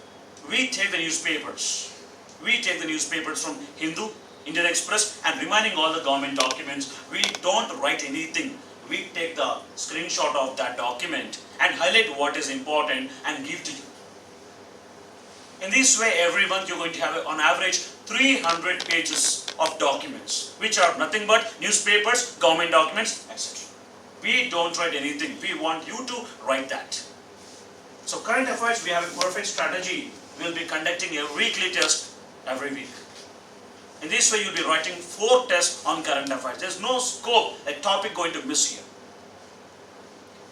We take the newspapers. We take the newspapers from Hindu, Indian Express, and remaining all the government documents. We don't write anything. We take the screenshot of that document and highlight what is important and give to you. In this way, every month you're going to have on average 300 pages of documents, which are nothing but newspapers, government documents, etc. We don't write anything. We want you to write that. So current affairs, we have a perfect strategy. We'll be conducting a weekly test every week. In this way, you'll be writing 4 tests on current affairs. There's no scope, a topic going to miss here.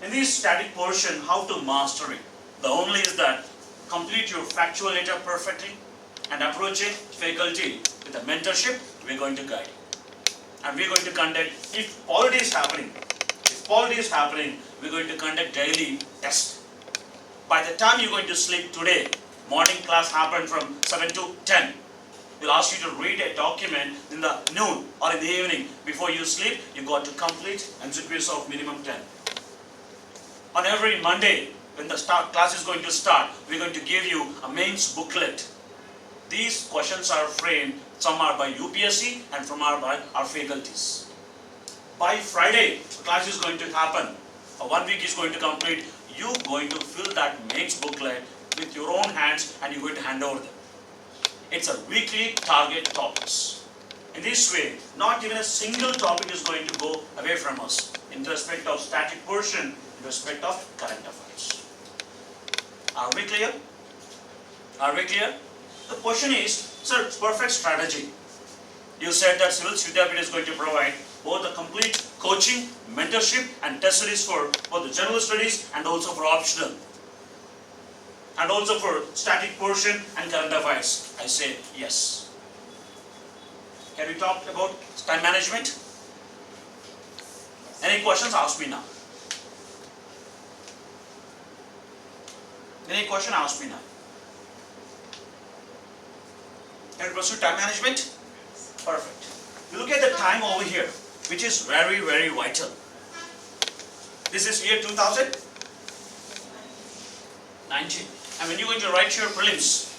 In this static portion, how to master it? The only is that complete your factual data perfectly and approach it, faculty, with a mentorship, we're going to guide you. And we're going to conduct, if polity is happening, we're going to conduct daily tests. By the time you're going to sleep today, morning class happened from 7 to 10. We'll ask you to read a document in the noon or in the evening. Before you sleep, you got to complete MCQs of minimum 10. On every Monday, when the class is going to start, we're going to give you a mains booklet. These questions are framed, some are by UPSC and some are by our faculties. By Friday, the class is going to happen. 1 week is going to complete. You're going to fill that mains booklet with your own hands and you're going to hand over them. It's a weekly target topics. In this way, not even a single topic is going to go away from us in respect of static portion, in respect of current affairs. Are we clear? Are we clear? The question is, sir, perfect strategy. You said that CIVILS VIDYAPEETH is going to provide both the complete coaching, mentorship and test series for both the general studies and also for optional. And also for static portion and current affairs. I say yes. Can we talk about time management? Any questions? Ask me now. Any question? Ask me now. Can we pursue time management? Perfect. You look at the time over here, which is very, very vital. This is year 2019. And when you're going to write your prelims,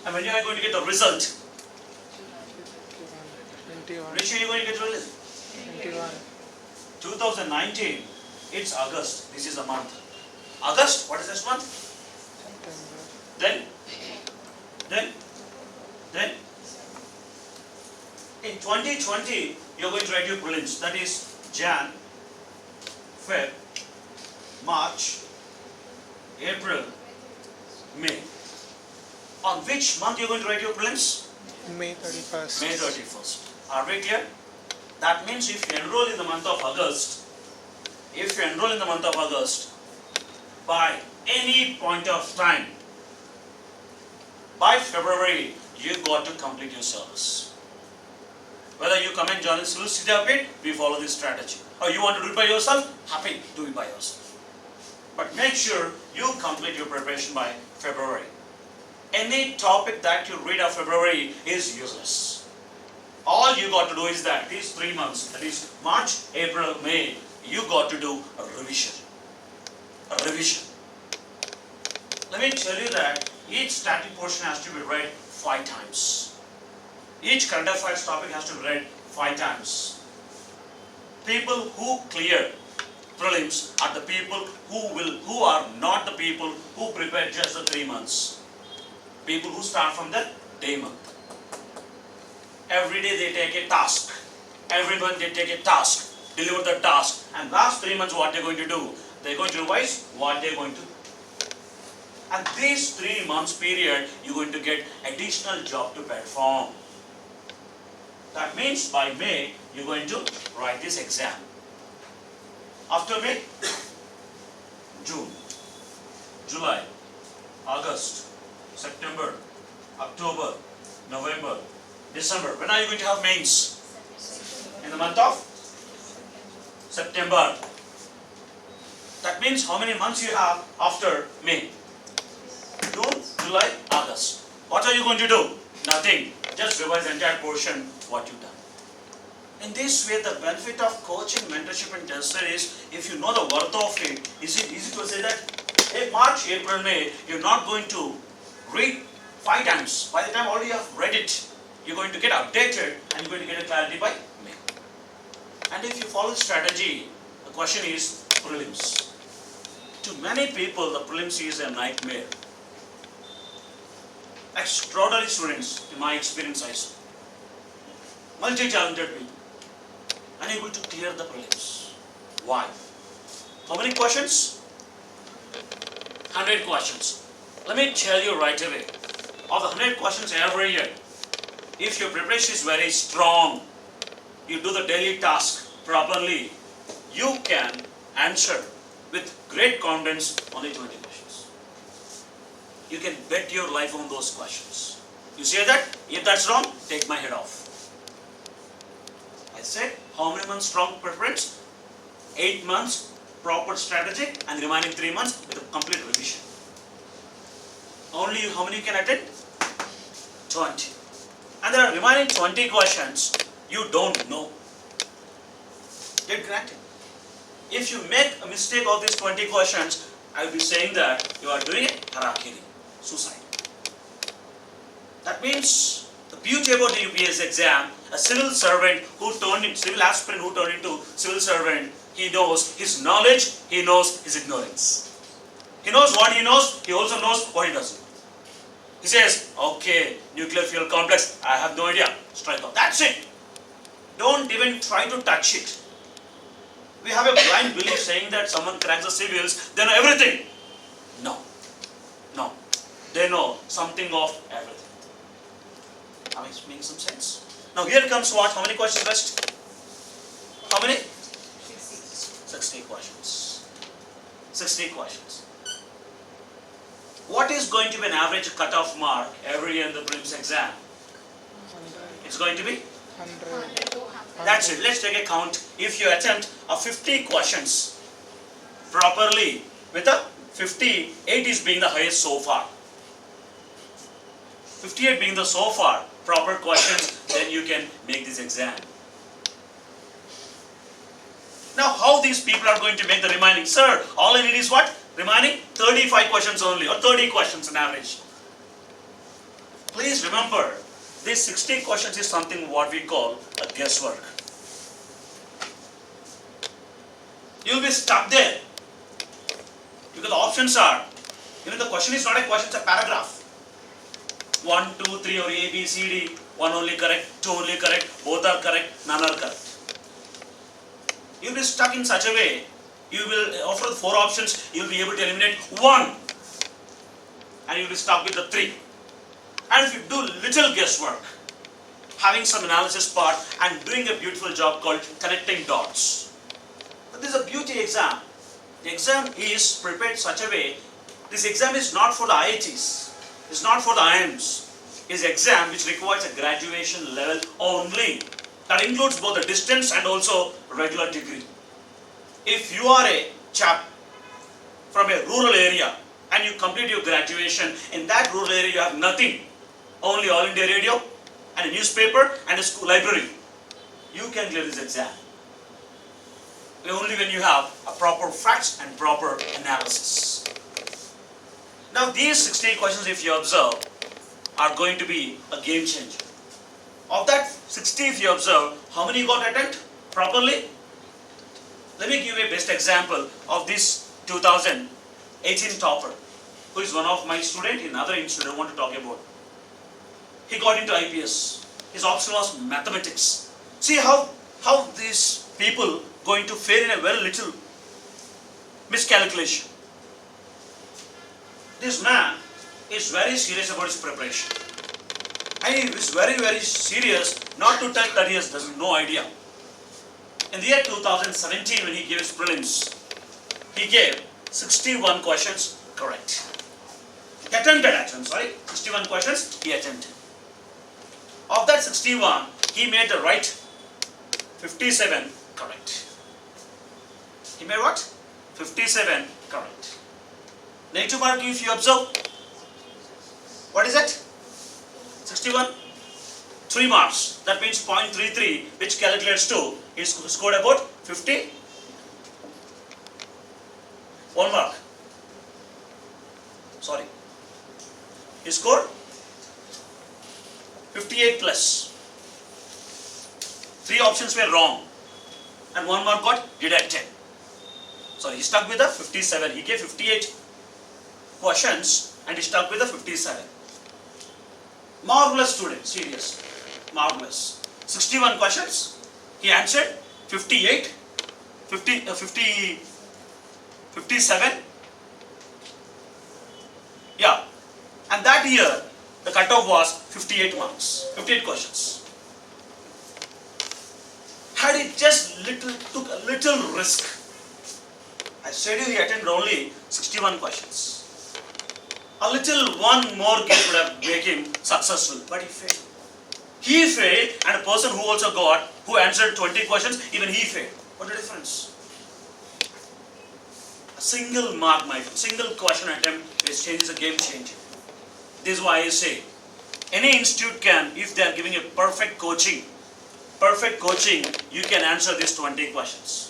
and when you are going to get the result, 21. which year are you going to get the result? 21. 2019, it's August. This is a month. August, what is this month? Then, in 2020, you're going to write your prelims. That is Jan, Feb, March, April, May. On which month you're going to write your prelims? May 31st. May 31st. Are we clear? That means if you enroll in the month of August, by any point of time, by February, you got to complete your syllabus. Whether you come and join the CIVILS Vidyapeeth, we follow this strategy. Or you want to do it by yourself, happy, do it by yourself. But make sure you complete your preparation by February. Any topic that you read of February is useless. All you got to do is that these 3 months, that is March, April, May, you got to do a revision. A revision. Let me tell you that each static portion has to be read 5 times. Each current affairs topic has to be read 5 times. People who clear prelims are the people who are not the people who prepare just the 3 months. People who start from the day month. Every day they take a task. Every month they take a task. Deliver the task. And last 3 months what they're going to do? They're going to revise what they're going to do. And this 3 months period, you're going to get additional job to perform. That means by May, you're going to write this exam. After May, June, July, August, September, October, November, December. When are you going to have mains? In the month of September. That means how many months you have after May? June, July, August. What are you going to do? Nothing. Just revise the entire portion what you've done. In this way, the benefit of coaching, mentorship and test series, if you know the worth of it, is it easy to say that in March, April, May, you're not going to read 5 times. By the time already you have read it, you're going to get updated and you're going to get a clarity by May. And if you follow the strategy, the question is prelims. To many people, the prelims is a nightmare. Extraordinary students, in my experience I saw. Multi-talented people, unable to clear the prelims. Why? How many questions? 100 questions. Let me tell you right away, of the 100 questions every year, if your preparation is very strong, you do the daily task properly, you can answer with great confidence only 20 questions. You can bet your life on those questions. You say that? If that's wrong, take my head off. I said, how many months strong preference? 8 months proper strategy and the remaining 3 months with a complete revision. Only how many you can attend? 20. And there are remaining 20 questions you don't know. Get granted. If you make a mistake of these 20 questions, I will be saying that you are doing it harakiri, suicide. That means the beauty about the UPSC exam, a civil servant who turned into civil aspirant who turned into civil servant, he knows his knowledge, he knows his ignorance. He knows what he knows, he also knows what he doesn't know. He says, okay, nuclear fuel complex, I have no idea, strike off. That's it. Don't even try to touch it. We have a blind belief saying that someone cracks the civils, they know everything. No. They know something of everything. Am I making some sense? Now here comes what? How many questions left? How many? 60 questions. 60 questions. What is going to be an average cutoff mark every year in the prelims exam? It's going to be? 100. That's it. Let's take a count. If you attempt a 50 questions properly with a 58 is being the highest so far. 58 being the so far proper questions, then you can make this exam. Now how these people are going to make the remaining? Sir, all I need is what? Remaining 35 questions only, or 30 questions on average. Please remember, this 60 questions is something what we call a guesswork. You'll be stuck there. Because the options are, even the question is not a question, it's a paragraph. 1, 2, 3 or A, B, C, D. 1 only correct, 2 only correct, both are correct, none are correct. You'll be stuck in such a way, you will, after the 4 options, you'll be able to eliminate 1. And you'll be stuck with the 3. And if you do little guesswork, having some analysis part and doing a beautiful job called connecting dots. But this is a beauty exam. The exam is prepared such a way, this exam is not for the IITs, it's not for the IIMs. It's an exam which requires a graduation level only. That includes both the distance and also regular degree. If you are a chap from a rural area and you complete your graduation, in that rural area you have nothing, only All India Radio and a newspaper and a school library, you can clear this exam. Only when you have a proper facts and proper analysis. Now these 60 questions, if you observe, are going to be a game changer. Of that 60, if you observe, how many got attempt properly? Let me give you a best example of this 2018 topper, who is one of my student in another institute I want to talk about. He got into IPS. His option was mathematics. See how these people going to fail in a very little miscalculation. This man is very serious about his preparation. And he is very, very serious not to tell that he has no idea. In the year 2017, when he gave his prelims, he gave 61 questions correct. He attempted actually, 61 questions he attempted. Of that 61, he made the right 57 correct. He made what? 57 correct. Negative marking, if you observe, what is that? 61? 3 marks. That means 0.33, which calculates to, he scored about 50. 1 mark. Sorry. He scored 58 plus. 3 options were wrong. And 1 mark got deducted. So he stuck with the 57. He gave 58 questions and he stuck with the 57. Marvelous student, serious. Marvelous. 61 questions. He answered 58, 57. Yeah. And that year, the cutoff was 58 marks, 58 questions. Had he just took a little risk, I said he attended only 61 questions. A little one more guess would have made him successful, but he failed. He failed, and a person who also who answered 20 questions, even he failed. What the difference? A single mark, my friend, single question attempt is a game changer. This is why I say, any institute can, if they are giving a perfect coaching, you can answer these 20 questions.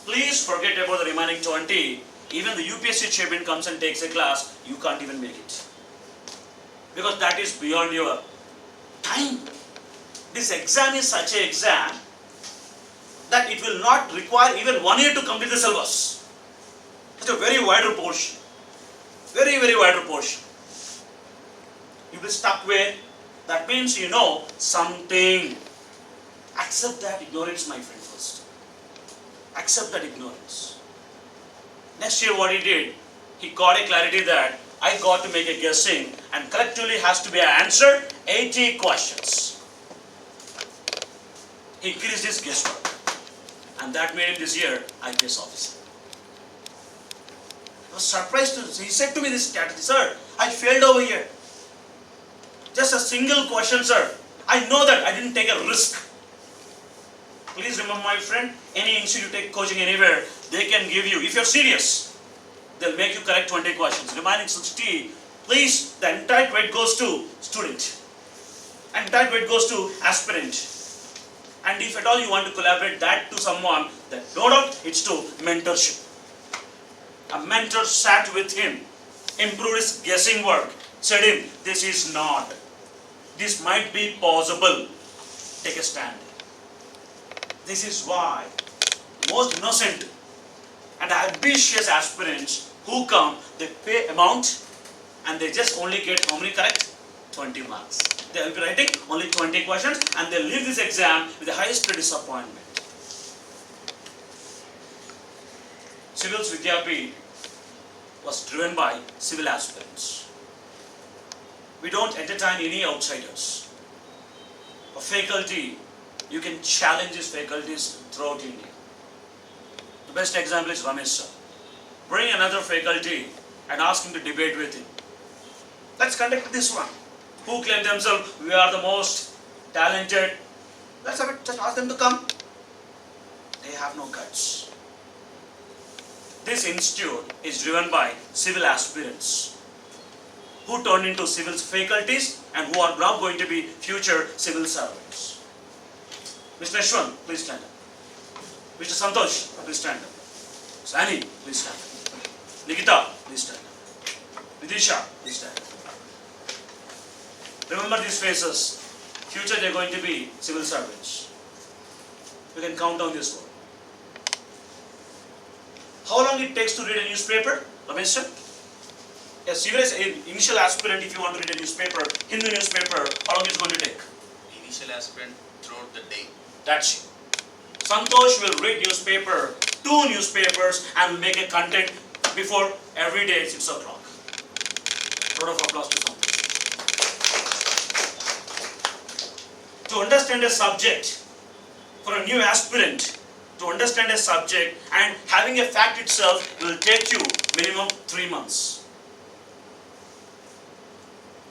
Please forget about the remaining 20. Even the UPSC chairman comes and takes a class, you can't even make it. Because that is beyond your time. This exam is such an exam that it will not require even 1 year to complete the syllabus. It's a very wider portion. Very, very wider portion. You will be stuck where? That means you know something. Accept that ignorance, my friend, first. Accept that ignorance. Next year what he did, he got a clarity that I got to make a guessing and collectively has to be answered 80 questions. he increased his guesswork. And that made him this year IPS officer. I was surprised to, he said to me this strategy, sir, I failed over here. Just a single question, sir. I know that I didn't take a risk. Please remember, my friend, any institute you take coaching anywhere, they can give you, if you're serious, they'll make you correct 20 questions. Remaining 60, please, the entire weight goes to student. And entire weight goes to aspirant. And if at all you want to collaborate that to someone, then no doubt it's to mentorship. A mentor sat with him, improved his guessing work, said him, this is not. This might be possible. Take a stand. This is why most innocent and ambitious aspirants who come, they pay amount and they just only get how many correct? 20 marks. They will be writing only 20 questions and they leave this exam with the highest disappointment. CIVILS VIDYAPEETH was driven by civil aspirants. We don't entertain any outsiders. A faculty, you can challenge these faculties throughout India. The best example is Ramesh sir. Bring another faculty and ask him to debate with him. Let's conduct this one. Who claim themselves, we are the most talented. Let's have it, just ask them to come. They have no guts. This institute is driven by civil aspirants who turn into civil faculties and who are now going to be future civil servants. Mr. Ashwan, please stand up. Mr. Santosh, please stand up. Sani, please stand up. Nikita, please stand up. Vidisha, please stand up. Remember these faces. Future they are going to be civil servants. You can count down this one. How long it takes to read a newspaper? Ramesh sir? A serious initial aspirant, if you want to read a newspaper, Hindu newspaper, how long is it going to take? Initial aspirant throughout the day. That's it. Santosh will read newspaper, 2 newspapers, and will make a content before every day at 6 o'clock. Round of applause to Santosh. To understand a subject, for a new aspirant, to understand a subject and having a fact itself will take you minimum 3 months.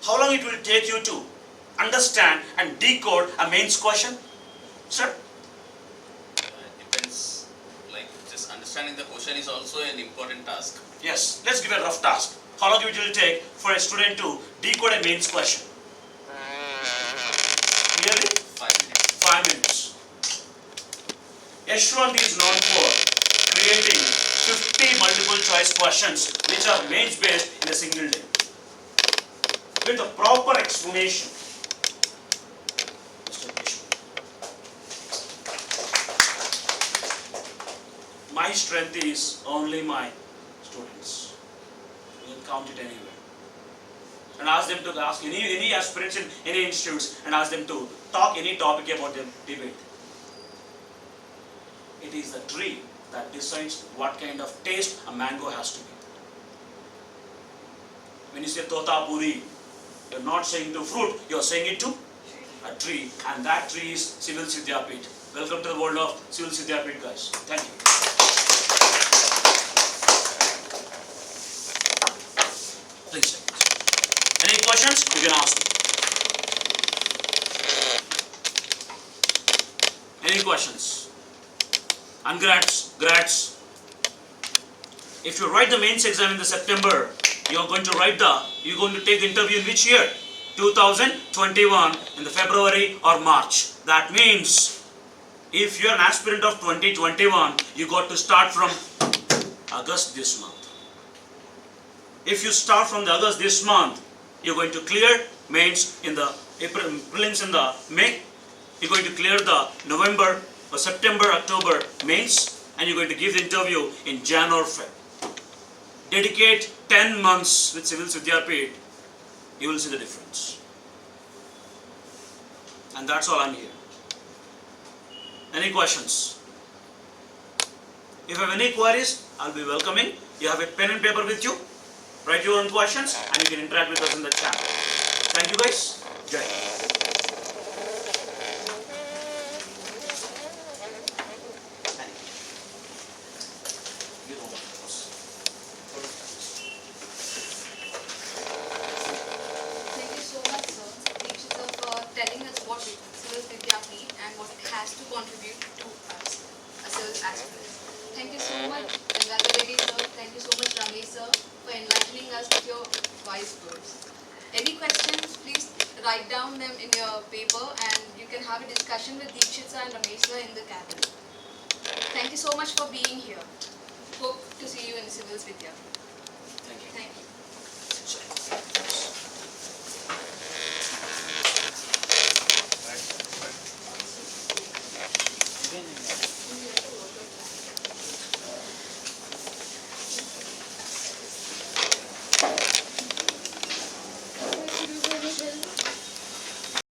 How long it will take you to understand and decode a mains question? Sir? Depends. Like just understanding the question is also an important task. Yes, let's give a rough task. How long it will take for a student to decode a mains question? Clearly? 5 minutes. 5 minutes. Yashwant is known for creating 50 multiple choice questions which are mains based in a single day. With a proper explanation. Mr. Yashwant. My strength is only my students. You can count it anywhere. And ask them to ask any aspirants in any institutes and ask them to talk any topic about their debate. It is the tree that decides what kind of taste a mango has to be. When you say tota puri, you are not saying to fruit, you are saying it to a tree, and that tree is CIVILS VIDYAPEETH. Welcome to the world of CIVILS VIDYAPEETH, guys. Thank you. Please. Any questions? You can ask me. Any questions? And grads. If you write the mains exam in the September, you're going to take the interview in which year? 2021 in the February or March. That means if you're an aspirant of 2021, you got to start from August this month. If you start from the August this month, you're going to clear mains in the prelims in the May. You're going to clear the November or September, October mains, and you're going to give the interview in Jan or Feb. Dedicate 10 months with CIVILS VIDYAPEETH, you will see the difference. And that's all I'm here. Any questions? If you have any queries, I'll be welcoming. You have a pen and paper with you. Write your own questions and you can interact with us in the chat. Thank you guys. Jai. contribute to us as aspirants. Thank you so much, Gangadhar sir. Thank you so much, Ramesh sir, for enlightening us with your wise words. Any questions, please write down them in your paper and you can have a discussion with Deekshit sir and Ramesh sir in the cabin. Thank you so much for being here. Hope to see you in Civils Vidyapeeth. Thank you. Thank you. Sorry.